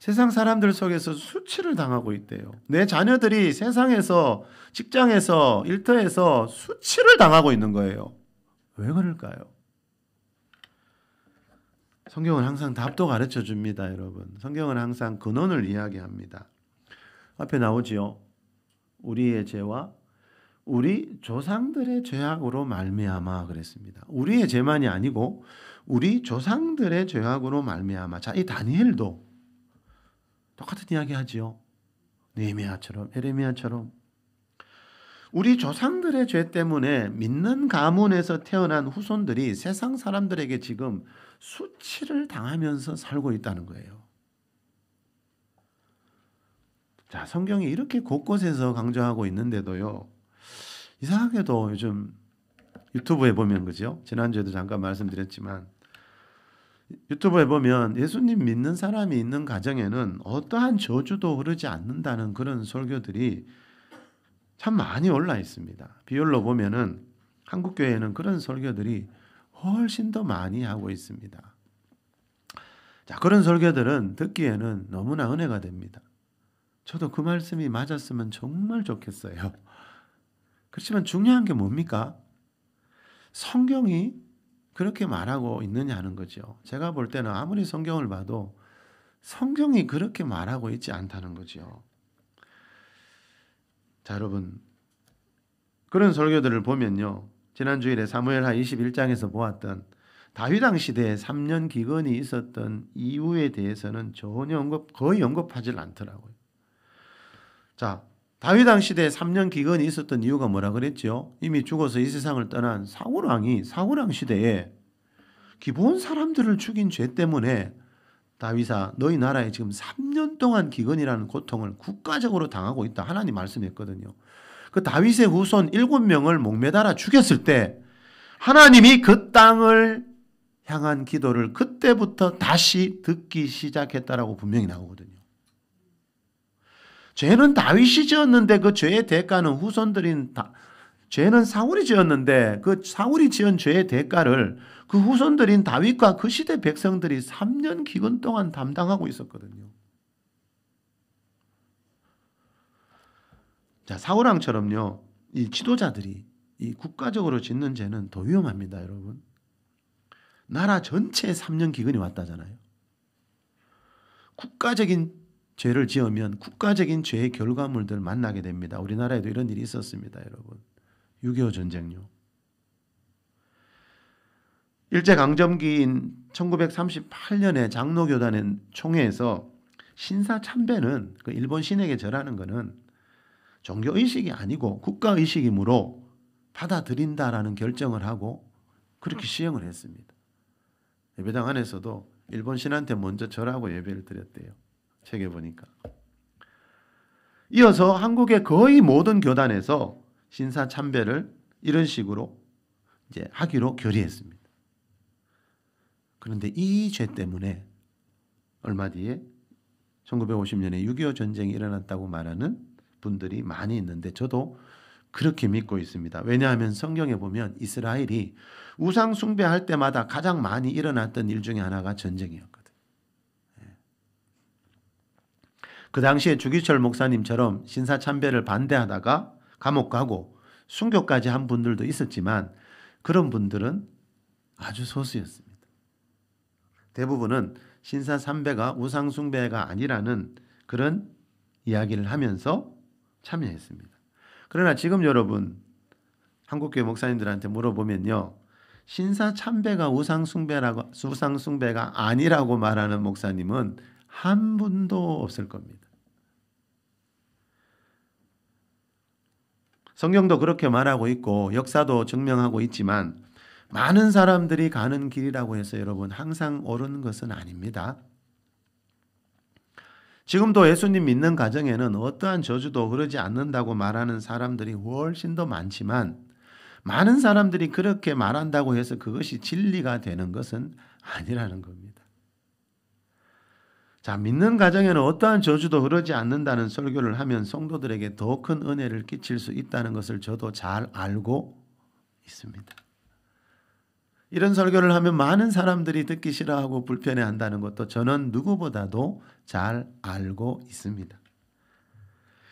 세상 사람들 속에서 수치를 당하고 있대요. 내 자녀들이 세상에서 직장에서 일터에서 수치를 당하고 있는 거예요. 왜 그럴까요? 성경은 항상 답도 가르쳐 줍니다, 여러분. 성경은 항상 근원을 이야기합니다. 앞에 나오지요. 우리의 죄와 우리 조상들의 죄악으로 말미암아 그랬습니다. 우리의 죄만이 아니고 우리 조상들의 죄악으로 말미암아. 자, 이 다니엘도 똑같은 이야기 하지요. 느헤미야처럼, 에레미야처럼 우리 조상들의 죄 때문에 믿는 가문에서 태어난 후손들이 세상 사람들에게 지금 수치를 당하면서 살고 있다는 거예요. 자, 성경이 이렇게 곳곳에서 강조하고 있는데도요. 이상하게도 요즘 유튜브에 보면 그죠? 지난주에도 잠깐 말씀드렸지만 유튜브에 보면 예수님 믿는 사람이 있는 가정에는 어떠한 저주도 흐르지 않는다는 그런 설교들이 참 많이 올라 있습니다. 비율로 보면은 한국 교회에는 그런 설교들이 훨씬 더 많이 하고 있습니다. 자, 그런 설교들은 듣기에는 너무나 은혜가 됩니다. 저도 그 말씀이 맞았으면 정말 좋겠어요. 그렇지만 중요한 게 뭡니까? 성경이 그렇게 말하고 있느냐 하는 거죠. 제가 볼 때는 아무리 성경을 봐도 성경이 그렇게 말하고 있지 않다는 거죠. 자, 여러분, 그런 설교들을 보면요, 지난 주일에 사무엘하 21장에서 보았던 다윗 왕 시대에 3년 기근이 있었던 이유에 대해서는 전혀 거의 언급하지 않더라고요. 자, 다윗 왕 시대에 3년 기근이 있었던 이유가 뭐라 그랬죠? 이미 죽어서 이 세상을 떠난 사울 왕이 사울 왕 시대에 기본 사람들을 죽인 죄 때문에 다윗아, 너희 나라에 지금 3년 동안 기근이라는 고통을 국가적으로 당하고 있다. 하나님 말씀했거든요. 그 다윗의 후손 7명을 목매달아 죽였을 때 하나님이 그 땅을 향한 기도를 그때부터 다시 듣기 시작했다라고 분명히 나오거든요. 죄는 다윗이 지었는데 그 죄의 대가는 후손들인 죄는 사울이 지었는데 그 사울이 지은 죄의 대가를 그 후손들인 다윗과 그 시대 백성들이 3년 기근 동안 담당하고 있었거든요. 자, 사울왕처럼요, 이 지도자들이 이 국가적으로 짓는 죄는 더 위험합니다, 여러분. 나라 전체에 3년 기근이 왔다잖아요. 국가적인 죄를 지으면 국가적인 죄의 결과물들을 만나게 됩니다. 우리나라에도 이런 일이 있었습니다, 여러분. 6.25 전쟁요. 일제강점기인 1938년에 장로교단의 총회에서 신사참배는 그 일본 신에게 절하는 것은 종교의식이 아니고 국가의식이므로 받아들인다라는 결정을 하고 그렇게 시행을 했습니다. 예배당 안에서도 일본 신한테 먼저 절하고 예배를 드렸대요. 책에 보니까. 이어서 한국의 거의 모든 교단에서 신사참배를 이런 식으로 이제 하기로 결의했습니다. 그런데 이 죄 때문에 얼마 뒤에 1950년에 6.25 전쟁이 일어났다고 말하는 분들이 많이 있는데 저도 그렇게 믿고 있습니다. 왜냐하면 성경에 보면 이스라엘이 우상 숭배할 때마다 가장 많이 일어났던 일 중에 하나가 전쟁이었거든요. 그 당시에 주기철 목사님처럼 신사참배를 반대하다가 감옥 가고 순교까지 한 분들도 있었지만 그런 분들은 아주 소수였습니다. 대부분은 신사참배가 우상숭배가 아니라는 그런 이야기를 하면서 참여했습니다. 그러나 지금 여러분 한국교회 목사님들한테 물어보면요, 신사참배가 우상숭배가 아니라고 말하는 목사님은 한 분도 없을 겁니다. 성경도 그렇게 말하고 있고 역사도 증명하고 있지만 많은 사람들이 가는 길이라고 해서 여러분 항상 옳은 것은 아닙니다. 지금도 예수님 믿는 가정에는 어떠한 저주도 흐르지 않는다고 말하는 사람들이 훨씬 더 많지만 많은 사람들이 그렇게 말한다고 해서 그것이 진리가 되는 것은 아니라는 겁니다. 자, 믿는 가정에는 어떠한 저주도 흐르지 않는다는 설교를 하면 성도들에게 더 큰 은혜를 끼칠 수 있다는 것을 저도 잘 알고 있습니다. 이런 설교를 하면 많은 사람들이 듣기 싫어하고 불편해한다는 것도 저는 누구보다도 잘 알고 있습니다.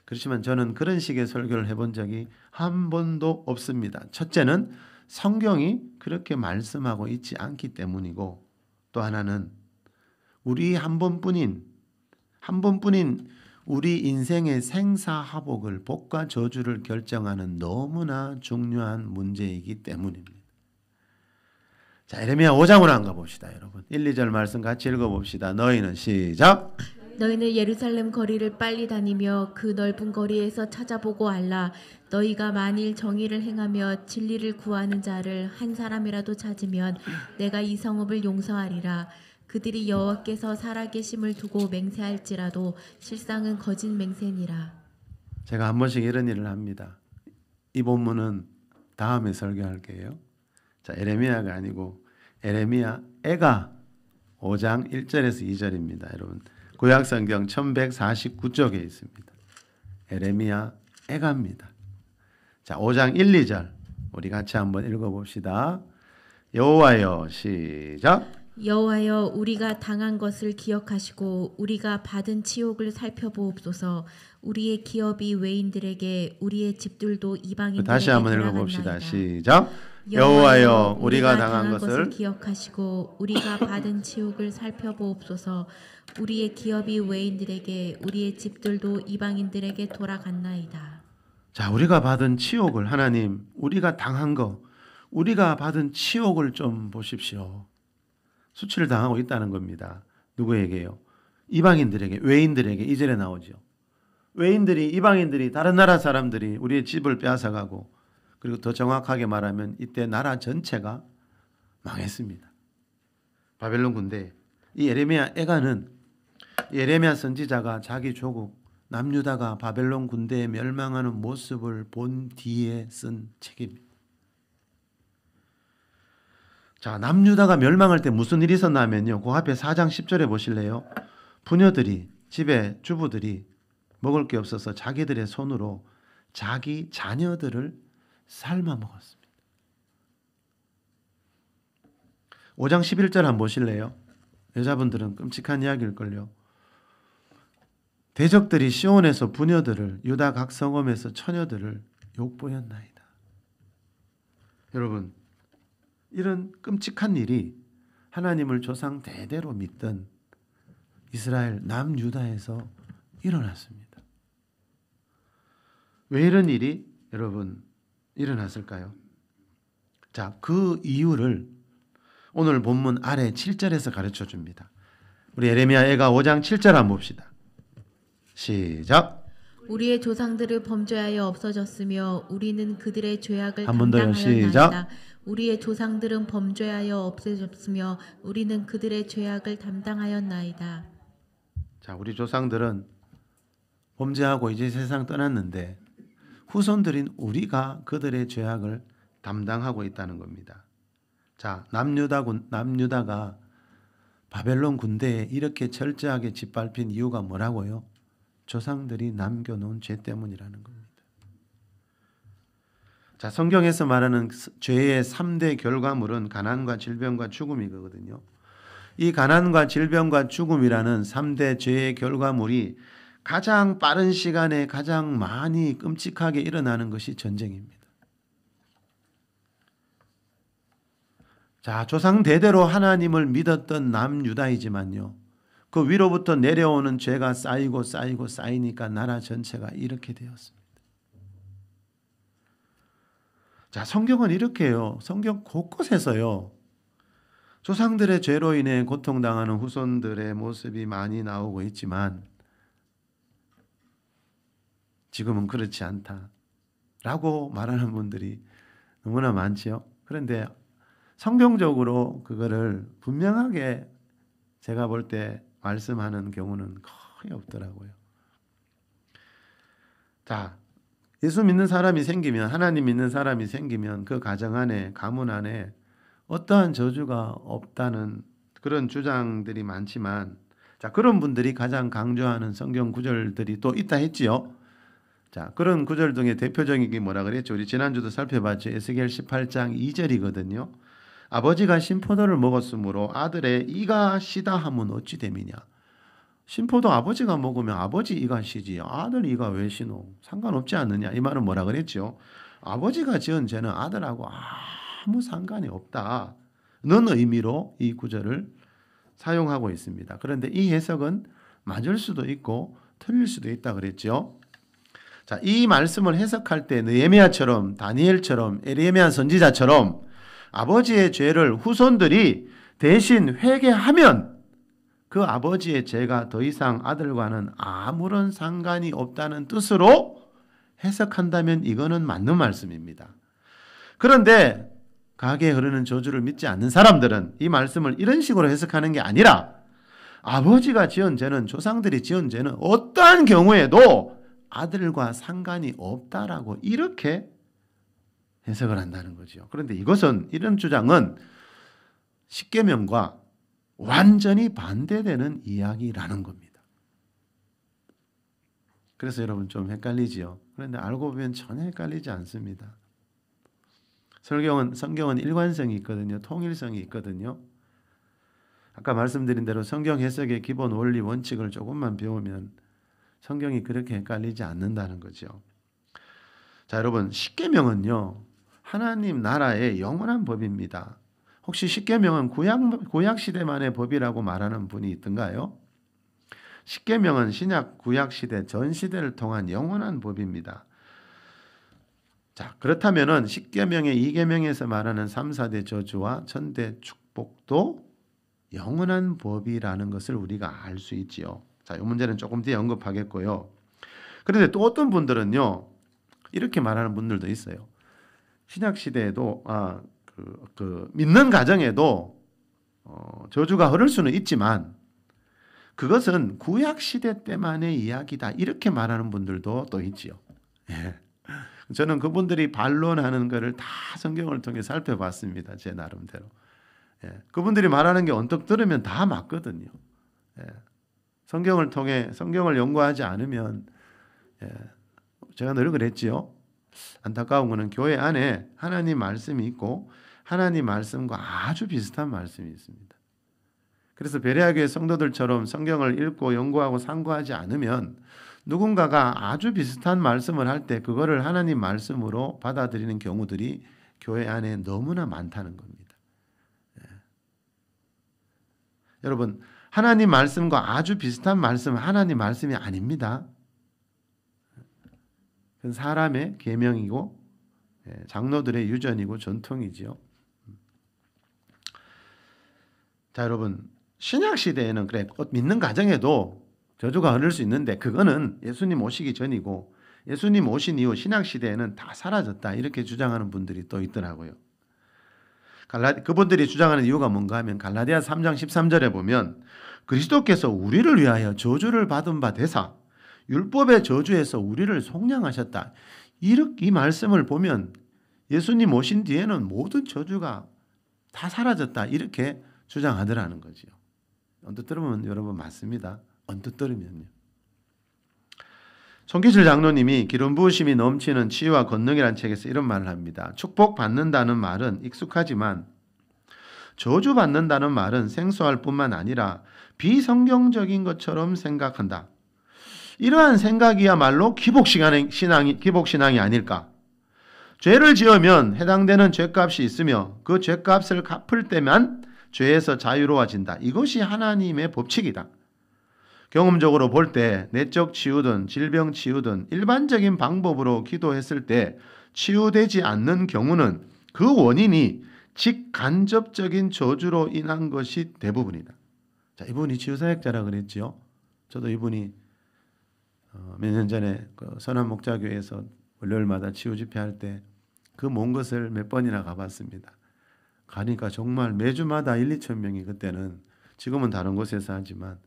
그렇지만 저는 그런 식의 설교를 해본 적이 한 번도 없습니다. 첫째는 성경이 그렇게 말씀하고 있지 않기 때문이고 또 하나는 우리 한 번뿐인 우리 인생의 생사하복을 복과 저주를 결정하는 너무나 중요한 문제이기 때문입니다. 자, 예레미야 5장으로 한번 봅시다, 여러분. 1, 2절 말씀 같이 읽어봅시다. 너희는 시작. 너희는 예루살렘 거리를 빨리 다니며 그 넓은 거리에서 찾아보고 알라. 너희가 만일 정의를 행하며 진리를 구하는 자를 한 사람이라도 찾으면 내가 이 성읍을 용서하리라. 그들이 여호와께서 살아계심을 두고 맹세할지라도 실상은 거짓 맹세니라. 제가 한 번씩 이런 일을 합니다. 이 본문은 다음에 설교할게요. 자, 에레미야가 아니고 에레미야 애가 5장 1절에서 2절입니다. 여러분 구약성경 1149쪽에 있습니다. 에레미야 애가입니다. 자, 5장 1, 2절 우리 같이 한번 읽어봅시다. 여호와여 시작. 여호와여 우리가 당한 것을 기억하시고 우리가 받은 치욕을 살펴보옵소서. 우리의 기업이 외인들에게 우리의 집들도 이방인들에게 다시 한번 읽어봅시다. 시작. 여호와여 우리가 당한 것을 기억하시고 우리가 받은 치욕을 살펴보옵소서. 우리의 기업이 외인들에게 우리의 집들도 이방인들에게 돌아갔나이다. 자, 우리가 받은 치욕을 하나님 우리가 당한 거 우리가 받은 치욕을 좀 보십시오. 수치를 당하고 있다는 겁니다. 누구에게요? 이방인들에게, 외인들에게. 2절에 나오죠. 외인들이, 이방인들이, 다른 나라 사람들이 우리의 집을 빼앗아가고 그리고 더 정확하게 말하면 이때 나라 전체가 망했습니다. 바벨론 군대. 이 예레미야 애가는 예레미야 선지자가 자기 조국 남유다가 바벨론 군대에 멸망하는 모습을 본 뒤에 쓴 책입니다. 자, 남유다가 멸망할 때 무슨 일이 있었냐면요. 그 앞에 4장 10절에 보실래요? 부녀들이, 집에 주부들이 먹을 게 없어서 자기들의 손으로 자기 자녀들을 삶아 먹었습니다. 5장 11절 한번 보실래요? 여자분들은 끔찍한 이야기일걸요. 대적들이 시온에서 부녀들을, 유다 각 성읍에서 처녀들을 욕보였나이다. 여러분, 이런 끔찍한 일이 하나님을 조상 대대로 믿던 이스라엘 남유다에서 일어났습니다. 왜 이런 일이 여러분 일어났을까요? 자, 그 이유를 오늘 본문 아래 7절에서 가르쳐 줍니다. 우리 예레미야 애가 5장 7절 한번 봅시다. 시작. 우리의 조상들을 범죄하여 없어졌으며 우리는 그들의 죄악을 한 번 더요. 담당하였나이다. 우리의 조상들은 범죄하여 없어졌으며 우리는 그들의 죄악을 담당하였나이다. 자, 우리 조상들은 범죄하고 이제 세상 떠났는데 후손들인 우리가 그들의 죄악을 담당하고 있다는 겁니다. 자, 남유다가 바벨론 군대에 이렇게 철저하게 짓밟힌 이유가 뭐라고요? 조상들이 남겨놓은 죄 때문이라는 겁니다. 자, 성경에서 말하는 죄의 3대 결과물은 가난과 질병과 죽음이거든요. 이 가난과 질병과 죽음이라는 3대 죄의 결과물이 가장 빠른 시간에 가장 많이 끔찍하게 일어나는 것이 전쟁입니다. 자, 조상 대대로 하나님을 믿었던 남유다이지만요, 그 위로부터 내려오는 죄가 쌓이고 쌓이니까 나라 전체가 이렇게 되었습니다. 자, 성경은 이렇게 해요. 성경 곳곳에서요, 조상들의 죄로 인해 고통당하는 후손들의 모습이 많이 나오고 있지만 지금은 그렇지 않다라고 말하는 분들이 너무나 많지요. 그런데 성경적으로 그거를 분명하게 제가 볼 때 말씀하는 경우는 거의 없더라고요. 자, 예수 믿는 사람이 생기면, 하나님 믿는 사람이 생기면 그 가정 안에, 가문 안에 어떠한 저주가 없다는 그런 주장들이 많지만, 자, 그런 분들이 가장 강조하는 성경 구절들이 또 있다 했지요. 자, 그런 구절 중에 대표적인 게 뭐라 그랬죠? 우리 지난주도 살펴봤죠. 에스겔 18장 2절이거든요. 아버지가 신포도를 먹었으므로 아들의 이가 시다 하면 어찌 됨이냐. 신포도 아버지가 먹으면 아버지 이가 시지 아들 이가 왜 시노? 상관없지 않느냐. 이 말은 뭐라 그랬죠? 아버지가 지은 죄는 아들하고 아무 상관이 없다는 의미로 이 구절을 사용하고 있습니다. 그런데 이 해석은 맞을 수도 있고 틀릴 수도 있다 그랬죠. 자, 이 말씀을 해석할 때 느헤미야처럼, 다니엘처럼, 에레미야 선지자처럼 아버지의 죄를 후손들이 대신 회개하면 그 아버지의 죄가 더 이상 아들과는 아무런 상관이 없다는 뜻으로 해석한다면 이거는 맞는 말씀입니다. 그런데 가게에 흐르는 저주를 믿지 않는 사람들은 이 말씀을 이런 식으로 해석하는 게 아니라 아버지가 지은 죄는, 조상들이 지은 죄는 어떠한 경우에도 아들과 상관이 없다라고 이렇게 해석을 한다는 거죠. 그런데 이런 주장은 십계명과 완전히 반대되는 이야기라는 겁니다. 그래서 여러분 좀 헷갈리지요. 그런데 알고 보면 전혀 헷갈리지 않습니다. 성경은 일관성이 있거든요. 통일성이 있거든요. 아까 말씀드린 대로 성경 해석의 기본 원리 원칙을 조금만 배우면 성경이 그렇게 헷갈리지 않는다는 거죠. 자, 여러분, 십계명은요, 하나님 나라의 영원한 법입니다. 혹시 십계명은 구약 시대만의 법이라고 말하는 분이 있던가요? 십계명은 신약 구약 시대 전 시대를 통한 영원한 법입니다. 자, 그렇다면은 십계명의 2계명에서 말하는 3, 4대 저주와 천대 축복도 영원한 법이라는 것을 우리가 알 수 있지요. 자, 이 문제는 조금 뒤에 언급하겠고요. 그런데 또 어떤 분들은요, 이렇게 말하는 분들도 있어요. 신약 시대에도 믿는 가정에도 저주가 흐를 수는 있지만 그것은 구약 시대 때만의 이야기다, 이렇게 말하는 분들도 또 있지요. 예. 저는 그분들이 반론하는 것을 다 성경을 통해 살펴봤습니다. 제 나름대로. 예. 그분들이 말하는 게 언뜻 들으면 다 맞거든요. 예. 성경을 통해 성경을 연구하지 않으면, 예. 제가 늘 그랬지요. 안타까운 것은 교회 안에 하나님 말씀이 있고 하나님 말씀과 아주 비슷한 말씀이 있습니다. 그래서 베레아교회 성도들처럼 성경을 읽고 연구하고 상고하지 않으면 누군가가 아주 비슷한 말씀을 할 때 그거를 하나님 말씀으로 받아들이는 경우들이 교회 안에 너무나 많다는 겁니다. 예. 여러분, 하나님 말씀과 아주 비슷한 말씀은 하나님 말씀이 아닙니다. 그건 사람의 계명이고 장로들의 유전이고 전통이지요. 자, 여러분, 신약 시대에는 그래 믿는 가정에도 저주가 흐를 수 있는데 그거는 예수님 오시기 전이고 예수님 오신 이후 신약 시대에는 다 사라졌다 이렇게 주장하는 분들이 또 있더라고요. 그분들이 주장하는 이유가 뭔가 하면 갈라디아 3장 13절에 보면 그리스도께서 우리를 위하여 저주를 받은 바 되사 율법의 저주에서 우리를 속량하셨다. 이 말씀을 보면 예수님 오신 뒤에는 모든 저주가 다 사라졌다 이렇게 주장하더라는 거지요. 언뜻 들으면 여러분 맞습니다. 언뜻 들으면요. 손기실 장로님이 기름 부으심이 넘치는 치유와 권능이라는 책에서 이런 말을 합니다. 축복받는다는 말은 익숙하지만 저주받는다는 말은 생소할 뿐만 아니라 비성경적인 것처럼 생각한다. 이러한 생각이야말로 기복신앙이 아닐까. 죄를 지으면 해당되는 죄값이 있으며 그 죄값을 갚을 때만 죄에서 자유로워진다. 이것이 하나님의 법칙이다. 경험적으로 볼 때 내적 치유든 질병 치유든 일반적인 방법으로 기도했을 때 치유되지 않는 경우는 그 원인이 직간접적인 저주로 인한 것이 대부분이다. 자, 이분이 치유사역자라 그랬죠. 저도 이분이 몇 년 전에 그 선한 목자교회에서 월요일마다 치유 집회할 때 그 먼 것을 몇 번이나 가봤습니다. 가니까 정말 매주마다 1-2천 명이 그때는 지금은 다른 곳에서 하지만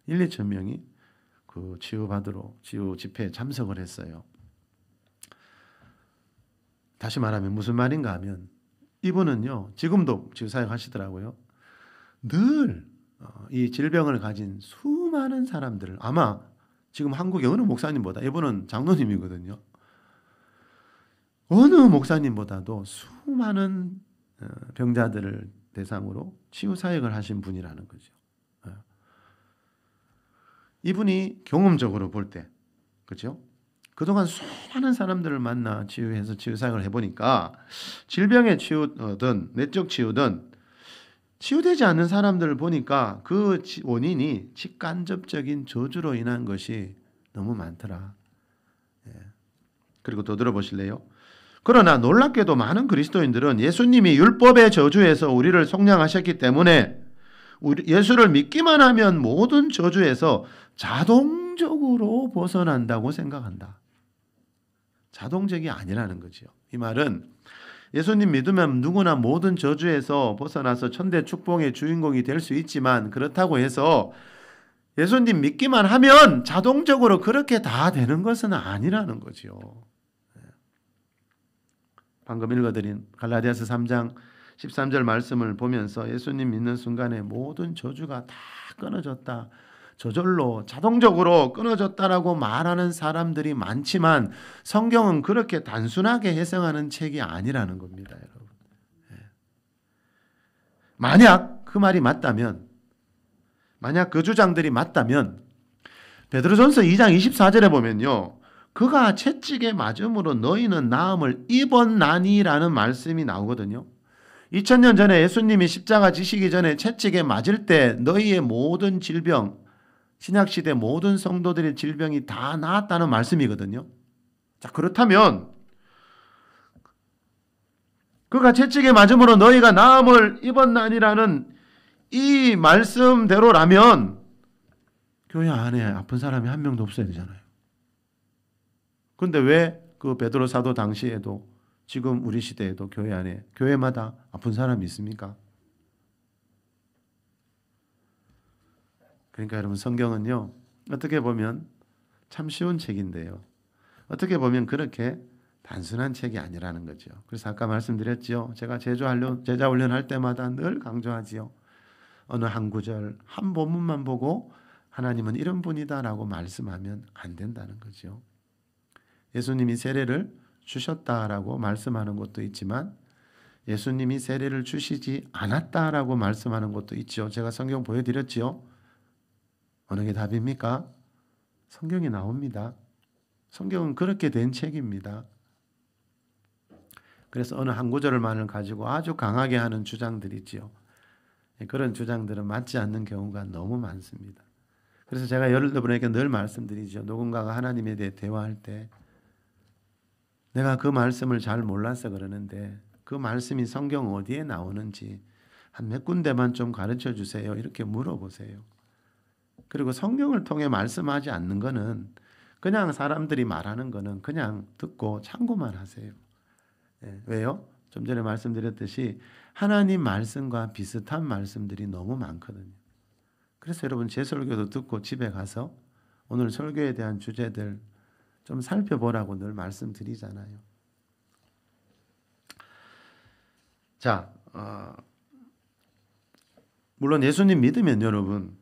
1-2천 명이 그 치유받으러 치유 집회에 참석을 했어요. 다시 말하면 무슨 말인가 하면 이분은요 지금도 치유사역 하시더라고요. 늘 이 질병을 가진 수많은 사람들을 아마 지금 한국의 어느 목사님보다 이분은 장로님이거든요. 어느 목사님보다도 수많은 병자들을 대상으로 치유사역을 하신 분이라는 거죠. 이분이 경험적으로 볼 때, 그렇죠? 그동안 수많은 사람들을 만나 치유해서 치유사역을 해보니까 질병의 치유든 내적 치유든 치유되지 않는 사람들을 보니까 그 원인이 직간접적인 저주로 인한 것이 너무 많더라. 그리고 더 들어보실래요? 그러나 놀랍게도 많은 그리스도인들은 예수님이 율법의 저주에서 우리를 속량하셨기 때문에 예수를 믿기만 하면 모든 저주에서 자동적으로 벗어난다고 생각한다. 자동적이 아니라는 거죠. 이 말은 예수님 믿으면 누구나 모든 저주에서 벗어나서 천대 축복의 주인공이 될 수 있지만 그렇다고 해서 예수님 믿기만 하면 자동적으로 그렇게 다 되는 것은 아니라는 거죠. 방금 읽어드린 갈라디아서 3장 13절 말씀을 보면서 예수님 믿는 순간에 모든 저주가 다 끊어졌다. 저절로 자동적으로 끊어졌다라고 말하는 사람들이 많지만 성경은 그렇게 단순하게 해석하는 책이 아니라는 겁니다, 여러분. 만약 그 말이 맞다면, 만약 그 주장들이 맞다면 베드로전서 2장 24절에 보면요. 그가 채찍에 맞음으로 너희는 나음을 입었나니라는 말씀이 나오거든요. 2000년 전에 예수님이 십자가 지시기 전에 채찍에 맞을 때 너희의 모든 질병, 신약시대 모든 성도들의 질병이 다 나았다는 말씀이거든요. 자, 그렇다면 그가 채찍에 맞음으로 너희가 나음을 입었나니라는 이 말씀대로라면 교회 안에 아픈 사람이 한 명도 없어야 되잖아요. 그런데 왜 그 베드로 사도 당시에도 지금 우리 시대에도 교회 안에 교회마다 아픈 사람이 있습니까? 그러니까 여러분 성경은요 어떻게 보면 참 쉬운 책인데요. 어떻게 보면 그렇게 단순한 책이 아니라는 거죠. 그래서 아까 말씀드렸죠. 제가 제자 훈련할 때마다 늘 강조하지요. 어느 한 구절, 한 본문만 보고 하나님은 이런 분이다라고 말씀하면 안 된다는 거죠. 예수님이 세례를 주셨다라고 말씀하는 것도 있지만 예수님이 세례를 주시지 않았다라고 말씀하는 것도 있죠. 제가 성경 보여드렸지요. 어느 게 답입니까? 성경이 나옵니다. 성경은 그렇게 된 책입니다. 그래서 어느 한 구절만을 가지고 아주 강하게 하는 주장들이 있지요. 그런 주장들은 맞지 않는 경우가 너무 많습니다. 그래서 제가 여러분에게 늘 말씀드리죠. 누군가가 하나님에 대해 대화할 때 내가 그 말씀을 잘 몰라서 그러는데 그 말씀이 성경 어디에 나오는지 한 몇 군데만 좀 가르쳐 주세요. 이렇게 물어보세요. 그리고 성경을 통해 말씀하지 않는 거는 그냥 사람들이 말하는 거는 그냥 듣고 참고만 하세요. 왜요? 좀 전에 말씀드렸듯이 하나님 말씀과 비슷한 말씀들이 너무 많거든요. 그래서 여러분 제 설교도 듣고 집에 가서 오늘 설교에 대한 주제들 좀 살펴보라고 늘 말씀드리잖아요. 자, 물론 예수님 믿으면 여러분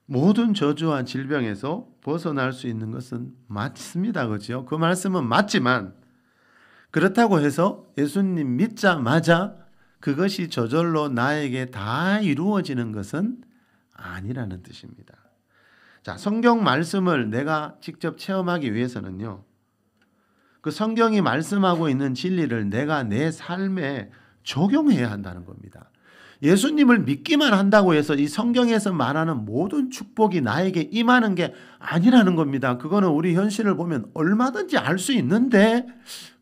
모든 저주와 질병에서 벗어날 수 있는 것은 맞습니다. 그렇죠? 그 말씀은 맞지만 그렇다고 해서 예수님 믿자마자 그것이 저절로 나에게 다 이루어지는 것은 아니라는 뜻입니다. 자, 성경 말씀을 내가 직접 체험하기 위해서는요. 그 성경이 말씀하고 있는 진리를 내가 내 삶에 적용해야 한다는 겁니다. 예수님을 믿기만 한다고 해서 이 성경에서 말하는 모든 축복이 나에게 임하는 게 아니라는 겁니다. 그거는 우리 현실을 보면 얼마든지 알 수 있는데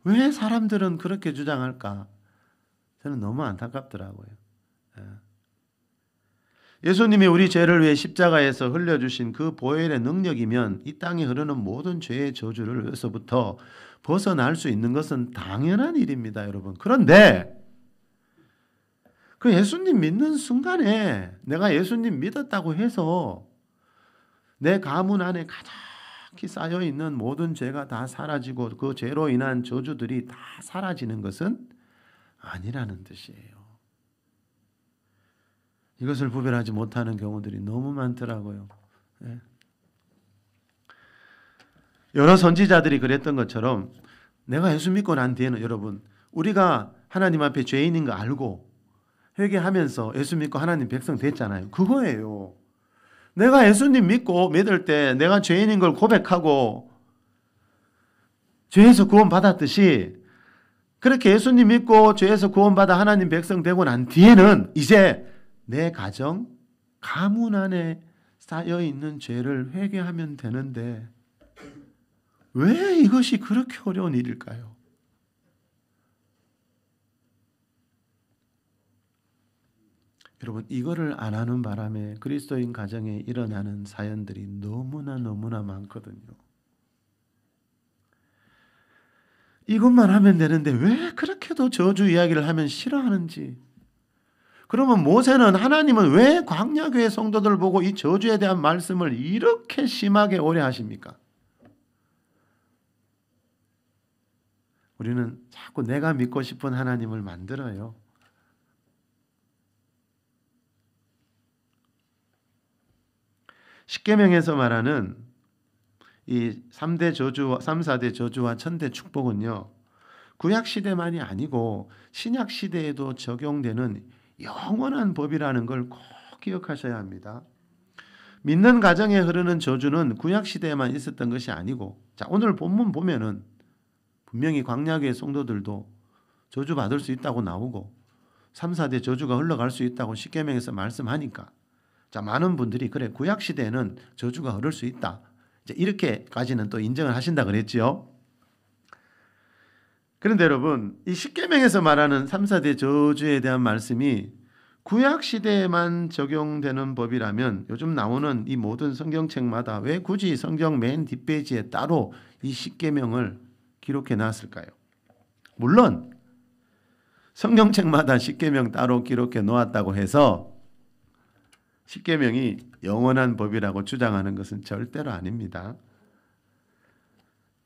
왜 사람들은 그렇게 주장할까? 저는 너무 안타깝더라고요. 예수님이 우리 죄를 위해 십자가에서 흘려주신 그 보혈의 능력이면 이 땅에 흐르는 모든 죄의 저주를서부터 벗어날 수 있는 것은 당연한 일입니다, 여러분. 그런데 그 예수님 믿는 순간에 내가 예수님 믿었다고 해서 내 가문 안에 가득히 쌓여있는 모든 죄가 다 사라지고 그 죄로 인한 저주들이 다 사라지는 것은 아니라는 뜻이에요. 이것을 구별하지 못하는 경우들이 너무 많더라고요. 여러 선지자들이 그랬던 것처럼 내가 예수 믿고 난 뒤에는 여러분 우리가 하나님 앞에 죄인인 거 알고 회개하면서 예수 믿고 하나님 백성 됐잖아요. 그거예요. 내가 예수님 믿을 때 내가 죄인인 걸 고백하고 죄에서 구원 받았듯이 그렇게 예수님 믿고 죄에서 구원받아 하나님 백성 되고 난 뒤에는 이제 내 가정, 가문 안에 쌓여있는 죄를 회개하면 되는데 왜 이것이 그렇게 어려운 일일까요? 여러분 이거를 안 하는 바람에 그리스도인 가정에 일어나는 사연들이 너무나 많거든요. 이것만 하면 되는데 왜 그렇게도 저주 이야기를 하면 싫어하는지. 그러면 모세는 하나님은 왜 광야교회 성도들 보고 이 저주에 대한 말씀을 이렇게 심하게 오래 하십니까? 우리는 자꾸 내가 믿고 싶은 하나님을 만들어요. 십계명에서 말하는 이 3대 저주, 3, 4대 저주와 1000대 축복은요. 구약 시대만이 아니고 신약 시대에도 적용되는 영원한 법이라는 걸 꼭 기억하셔야 합니다. 믿는 가정에 흐르는 저주는 구약 시대에만 있었던 것이 아니고 자, 오늘 본문 보면은 분명히 광야교회 성도들도 저주 받을 수 있다고 나오고 3, 4대 저주가 흘러갈 수 있다고 십계명에서 말씀하니까 자, 많은 분들이 그래 구약 시대에는 저주가 흐를 수 있다. 이제 이렇게까지는 또 인정을 하신다 그랬죠. 그런데 여러분 이 십계명에서 말하는 3, 4대 저주에 대한 말씀이 구약 시대에만 적용되는 법이라면 요즘 나오는 이 모든 성경책마다 왜 굳이 성경 맨 뒷페이지에 따로 이 십계명을 기록해 놨을까요? 물론 성경책마다 십계명 따로 기록해 놓았다고 해서 십계명이 영원한 법이라고 주장하는 것은 절대로 아닙니다.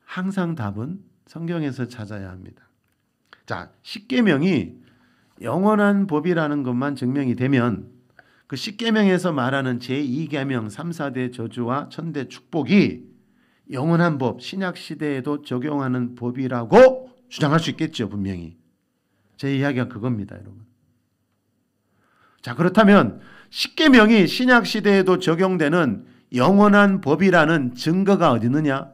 항상 답은 성경에서 찾아야 합니다. 자, 십계명이 영원한 법이라는 것만 증명이 되면 그 십계명에서 말하는 제2계명 3, 4대 저주와 1000대 축복이 영원한 법, 신약 시대에도 적용하는 법이라고 주장할 수 있겠죠, 분명히. 제 이야기가 그겁니다, 여러분. 자, 그렇다면 십계명이 신약 시대에도 적용되는 영원한 법이라는 증거가 어디 있느냐?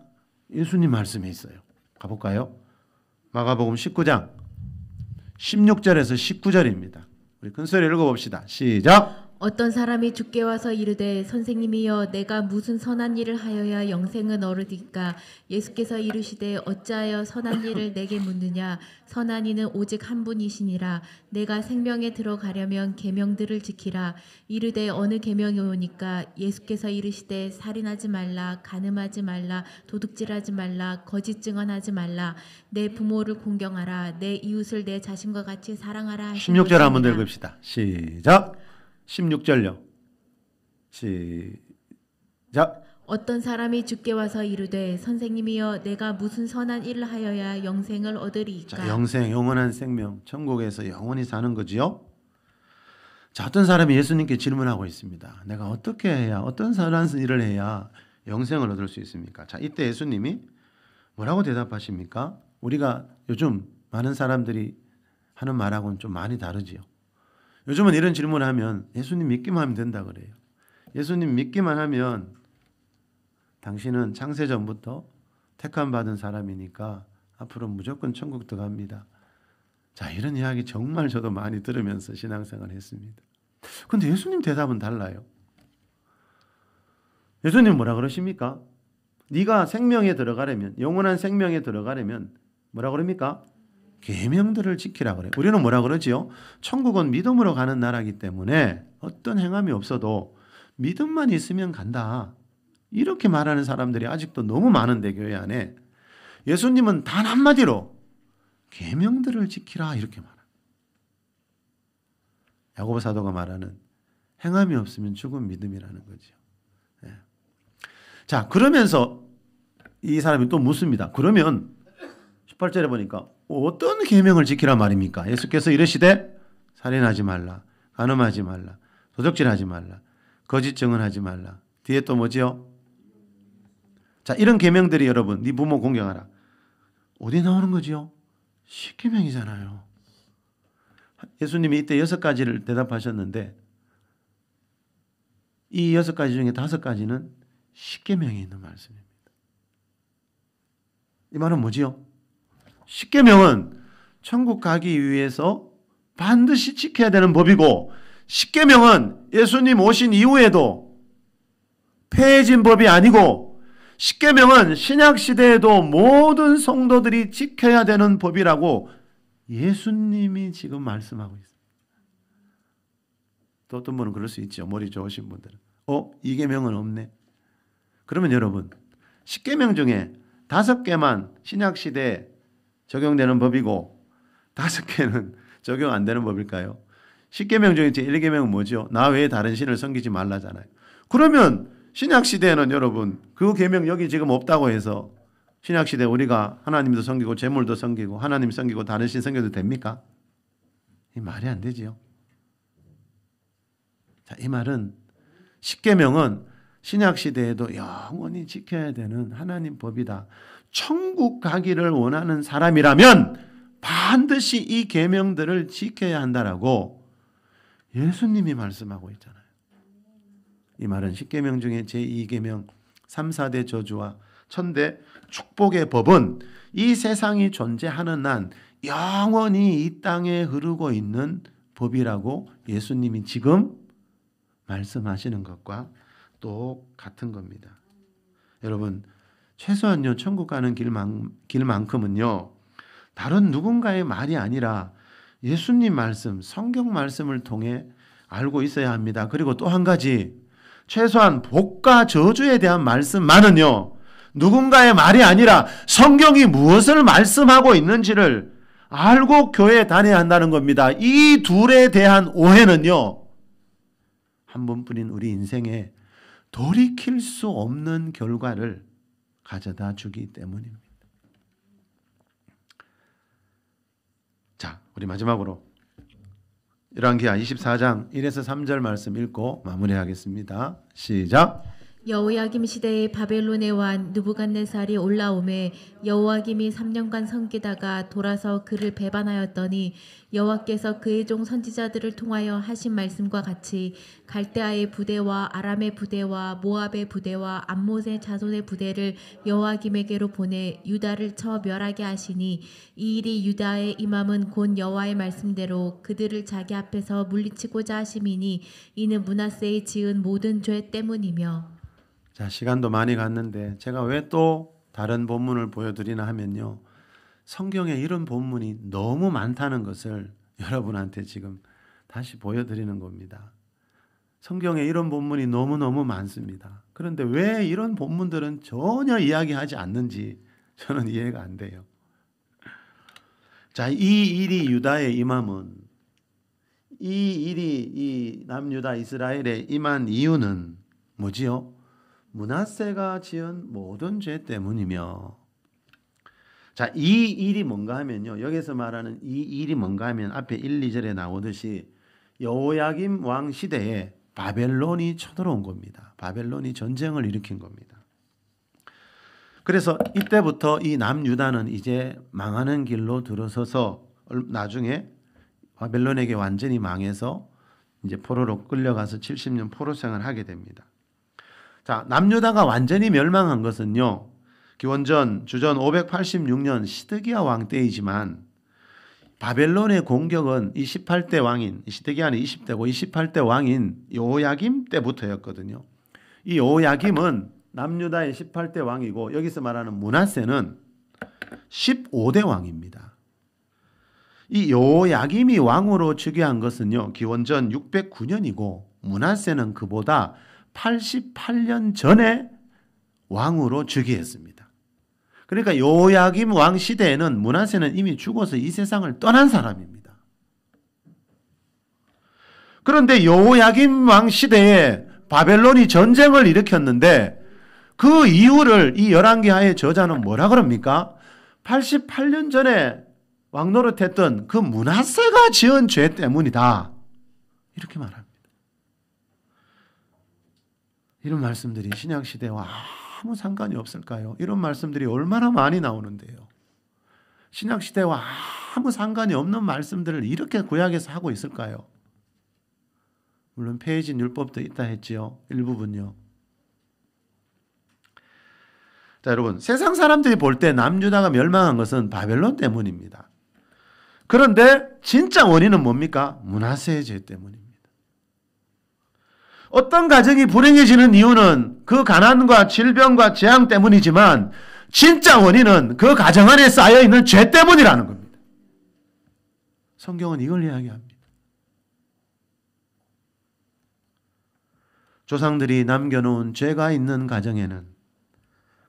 예수님 말씀에 있어요. 가볼까요? 마가복음 19장 16절에서 19절입니다. 우리 큰소리 읽어봅시다. 시작! 어떤 사람이 주께 와서 이르되 선생님이여 내가 무슨 선한 일을 하여야 영생은 얻으리까? 예수께서 이르시되 어찌하여 선한 일을 내게 묻느냐? 선한 이는 오직 한 분이시니라. 내가 생명에 들어가려면 계명들을 지키라. 이르되 어느 계명이 오니까? 예수께서 이르시되 살인하지 말라, 간음하지 말라, 도둑질하지 말라, 거짓 증언하지 말라, 내 부모를 공경하라, 내 이웃을 내 자신과 같이 사랑하라 하시니 16절 한번 더 읽읍시다. 시작. 16절요. 시작. 어떤 사람이 주께 와서 이르되 선생님이여 내가 무슨 선한 일을 하여야 영생을 얻으리이까? 자, 영생, 영원한 생명, 천국에서 영원히 사는 거지요. 자, 어떤 사람이 예수님께 질문하고 있습니다. 내가 어떻게 해야, 어떤 선한 일을 해야 영생을 얻을 수 있습니까? 자, 이때 예수님이 뭐라고 대답하십니까? 우리가 요즘 많은 사람들이 하는 말하고는 좀 많이 다르지요. 요즘은 이런 질문을 하면 예수님 믿기만 하면 된다 그래요. 예수님 믿기만 하면 당신은 창세전부터 택함 받은 사람이니까 앞으로 무조건 천국 들어갑니다. 자, 이런 이야기 정말 저도 많이 들으면서 신앙생활을 했습니다. 그런데 예수님 대답은 달라요. 예수님 뭐라 그러십니까? 네가 생명에 들어가려면, 영원한 생명에 들어가려면 뭐라 그럽니까? 계명들을 지키라 그래요. 우리는 뭐라 그러지요? 천국은 믿음으로 가는 나라이기 때문에 어떤 행함이 없어도 믿음만 있으면 간다. 이렇게 말하는 사람들이 아직도 너무 많은데 교회 안에 예수님은 단 한마디로 계명들을 지키라 이렇게 말합니다. 야고보 사도가 말하는 행함이 없으면 죽은 믿음이라는 거죠. 네. 자, 그러면서 이 사람이 또 묻습니다. 그러면 18절에 보니까 어떤 계명을 지키라 말입니까? 예수께서 이르시되 살인하지 말라, 간음하지 말라, 도적질하지 말라, 거짓 증언하지 말라. 뒤에 또 뭐지요? 자, 이런 계명들이 여러분, 네 부모 공경하라. 어디 나오는 거지요? 10계명이잖아요. 예수님이 이때 6가지를 대답하셨는데 이 6가지 중에 5가지는 10계명에 있는 말씀입니다. 이 말은 뭐지요? 10계명은 천국 가기 위해서 반드시 지켜야 되는 법이고 10계명은 예수님 오신 이후에도 폐해진 법이 아니고 10계명은 신약 시대에도 모든 성도들이 지켜야 되는 법이라고 예수님이 지금 말씀하고 있습니다. 또 어떤 분은 그럴 수 있죠. 머리 좋으신 분들은. 이 계명은 없네. 그러면 여러분 10계명 중에 5개만 신약 시대에 적용되는 법이고 5개는 적용 안 되는 법일까요? 10계명 중에 제 1계명은 뭐죠? 나 외에 다른 신을 섬기지 말라잖아요. 그러면 신약 시대에는 여러분 그 계명 여기 지금 없다고 해서 신약 시대 우리가 하나님도 섬기고 재물도 섬기고 하나님 섬기고 다른 신 섬겨도 됩니까? 이 말이 안 되지요. 자, 이 말은 10계명은 신약 시대에도 영원히 지켜야 되는 하나님 법이다. 천국 가기를 원하는 사람이라면 반드시 이 계명들을 지켜야 한다라고 예수님이 말씀하고 있잖아요. 이 말은 10계명 중에 제2계명 3, 4대 저주와 1000대 축복의 법은 이 세상이 존재하는 한 영원히 이 땅에 흐르고 있는 법이라고 예수님이 지금 말씀하시는 것과 똑같은 겁니다. 여러분 최소한요 천국 가는 길만큼은요 다른 누군가의 말이 아니라 예수님 말씀, 성경 말씀을 통해 알고 있어야 합니다. 그리고 또 한 가지 최소한 복과 저주에 대한 말씀만은요 누군가의 말이 아니라 성경이 무엇을 말씀하고 있는지를 알고 교회에 다녀야 한다는 겁니다. 이 둘에 대한 오해는요 한 번뿐인 우리 인생에 돌이킬 수 없는 결과를 가져다 주기 때문입니다. 자, 우리 마지막으로 열왕기하 24장 1에서 3절 말씀 읽고 마무리하겠습니다. 시작. 여호야김 시대에 바벨론의 왕 느부갓네살이 올라오매 여호야김이 3년간 섬기다가 돌아서 그를 배반하였더니 여호와께서 그의 종 선지자들을 통하여 하신 말씀과 같이 갈대아의 부대와 아람의 부대와 모압의 부대와 암몬의 자손의 부대를 여호야김에게로 보내 유다를 쳐 멸하게 하시니 이 일이 유다에 임함은 곧 여호와의 말씀대로 그들을 자기 앞에서 물리치고자 하심이니 이는 므낫세의 지은 모든 죄 때문이며. 자, 시간도 많이 갔는데 제가 왜 또 다른 본문을 보여드리나 하면요, 성경에 이런 본문이 너무 많다는 것을 여러분한테 지금 다시 보여드리는 겁니다. 성경에 이런 본문이 너무너무 많습니다. 그런데 왜 이런 본문들은 전혀 이야기하지 않는지 저는 이해가 안 돼요. 자, 이 일이 유다에 임함은, 이 일이 이 남유다 이스라엘에 임한 이유는 뭐지요? 므낫세가 지은 모든 죄 때문이며. 자, 이 일이 뭔가 하면요, 여기서 말하는 이 일이 뭔가 하면 앞에 1, 2절에 나오듯이 여호야김 왕 시대에 바벨론이 쳐들어온 겁니다. 바벨론이 전쟁을 일으킨 겁니다. 그래서 이때부터 이 남유다는 이제 망하는 길로 들어서서 나중에 바벨론에게 완전히 망해서 이제 포로로 끌려가서 70년 포로 생활을 하게 됩니다. 자, 남유다가 완전히 멸망한 것은요, 기원전 주전 586년 시드기야 왕 때이지만 바벨론의 공격은 이 18대 왕인, 시드기야는 20대고 28대 왕인 여호야김 때부터였거든요. 이 여호야김은 남유다의 18대 왕이고 여기서 말하는 므낫세는 15대 왕입니다. 이 여호야김이 왕으로 즉위한 것은요, 기원전 609년이고 므낫세는 그보다 88년 전에 왕으로 즉위했습니다. 그러니까 여호야김 왕 시대에는 므낫세는 이미 죽어서 이 세상을 떠난 사람입니다. 그런데 여호야김 왕 시대에 바벨론이 전쟁을 일으켰는데 그 이유를 이 열왕기하의 저자는 뭐라 그럽니까? 88년 전에 왕노릇했던 그 므낫세가 지은 죄 때문이다, 이렇게 말합니다. 이런 말씀들이 신약시대와 아무 상관이 없을까요? 이런 말씀들이 얼마나 많이 나오는데요. 신약시대와 아무 상관이 없는 말씀들을 이렇게 구약에서 하고 있을까요? 물론 폐해진 율법도 있다 했지요, 일부분요. 자, 여러분, 세상 사람들이 볼 때 남유다가 멸망한 것은 바벨론 때문입니다. 그런데 진짜 원인은 뭡니까? 므낫세의 죄 때문입니다. 어떤 가정이 불행해지는 이유는 그 가난과 질병과 재앙 때문이지만 진짜 원인은 그 가정 안에 쌓여있는 죄 때문이라는 겁니다. 성경은 이걸 이야기합니다. 조상들이 남겨놓은 죄가 있는 가정에는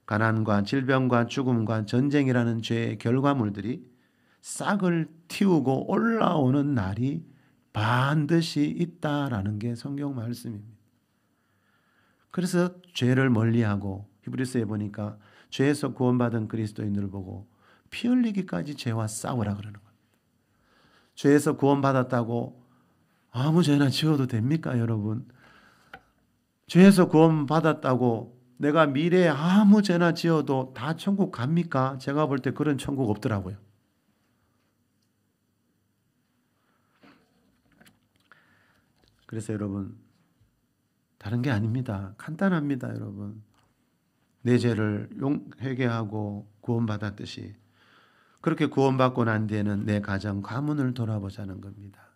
가난과 질병과 죽음과 전쟁이라는 죄의 결과물들이 싹을 틔우고 올라오는 날이 반드시 있다라는 게 성경 말씀입니다. 그래서 죄를 멀리하고 히브리서에 보니까 죄에서 구원받은 그리스도인들을 보고 피 흘리기까지 죄와 싸우라 그러는 겁니다. 죄에서 구원받았다고 아무 죄나 지어도 됩니까, 여러분? 죄에서 구원받았다고 내가 미래에 아무 죄나 지어도 다 천국 갑니까? 제가 볼 때 그런 천국 없더라고요. 그래서 여러분, 다른 게 아닙니다. 간단합니다, 여러분. 내 죄를 회개하고 구원받았듯이 그렇게 구원받고 난 뒤에는 내 가정 가문을 돌아보자는 겁니다.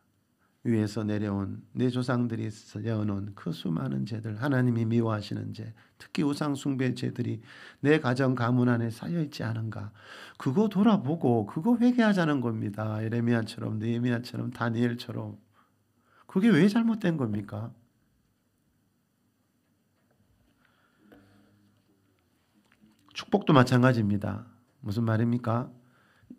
위에서 내려온 내 조상들이 세워놓은 그 수많은 죄들, 하나님이 미워하시는 죄, 특히 우상 숭배 죄들이 내 가정 가문 안에 쌓여있지 않은가, 그거 돌아보고 그거 회개하자는 겁니다. 예레미야처럼, 느헤미야처럼, 다니엘처럼. 그게 왜 잘못된 겁니까? 축복도 마찬가지입니다. 무슨 말입니까?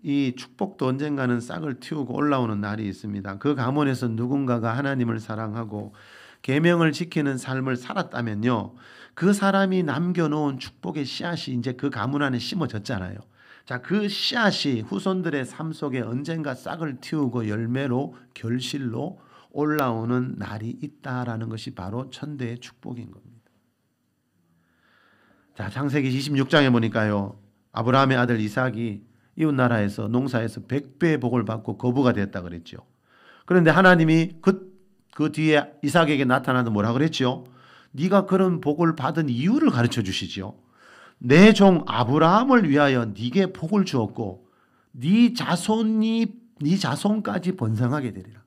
이 축복도 언젠가는 싹을 틔우고 올라오는 날이 있습니다. 그 가문에서 누군가가 하나님을 사랑하고 계명을 지키는 삶을 살았다면요, 그 사람이 남겨놓은 축복의 씨앗이 이제 그 가문 안에 심어졌잖아요. 자, 그 씨앗이 후손들의 삶 속에 언젠가 싹을 틔우고 열매로, 결실로 올라오는 날이 있다라는 것이 바로 천대의 축복인 겁니다. 자, 창세기 26장에 보니까요. 아브라함의 아들 이삭이 이웃 나라에서 농사에서 100배의 복을 받고 거부가 됐다 그랬죠. 그런데 하나님이 그 뒤에 이삭에게 나타나서 뭐라 그랬죠? 네가 그런 복을 받은 이유를 가르쳐 주시죠. 내 종 아브라함을 위하여 네게 복을 주었고 네 자손까지 번성하게 되리라.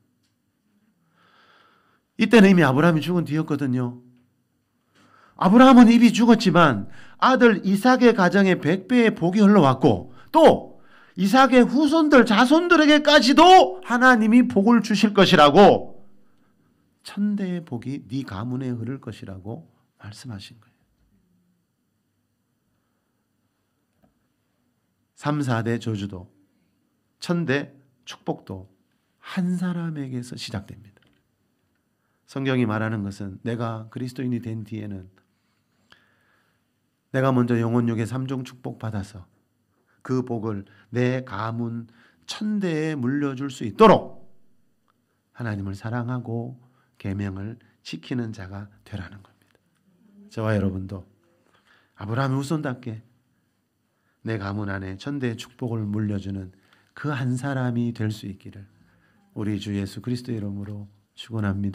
이때는 이미 아브라함이 죽은 뒤였거든요. 아브라함은 이미 죽었지만 아들 이삭의 가정에 100배의 복이 흘러왔고 또 이삭의 후손들 자손들에게까지도 하나님이 복을 주실 것이라고, 1000대의 복이 네 가문에 흐를 것이라고 말씀하신 거예요. 3, 4대 저주도 1000대 축복도 한 사람에게서 시작됩니다. 성경이 말하는 것은 내가 그리스도인이 된 뒤에는 내가 먼저 영혼육의 3종 축복 받아서 그 복을 내 가문 1000대에 물려줄 수 있도록 하나님을 사랑하고 계명을 지키는 자가 되라는 겁니다. 저와 여러분도 아브라함의 후손답게 내 가문 안에 1000대의 축복을 물려주는 그 한 사람이 될 수 있기를 우리 주 예수 그리스도의 이름으로 축원합니다.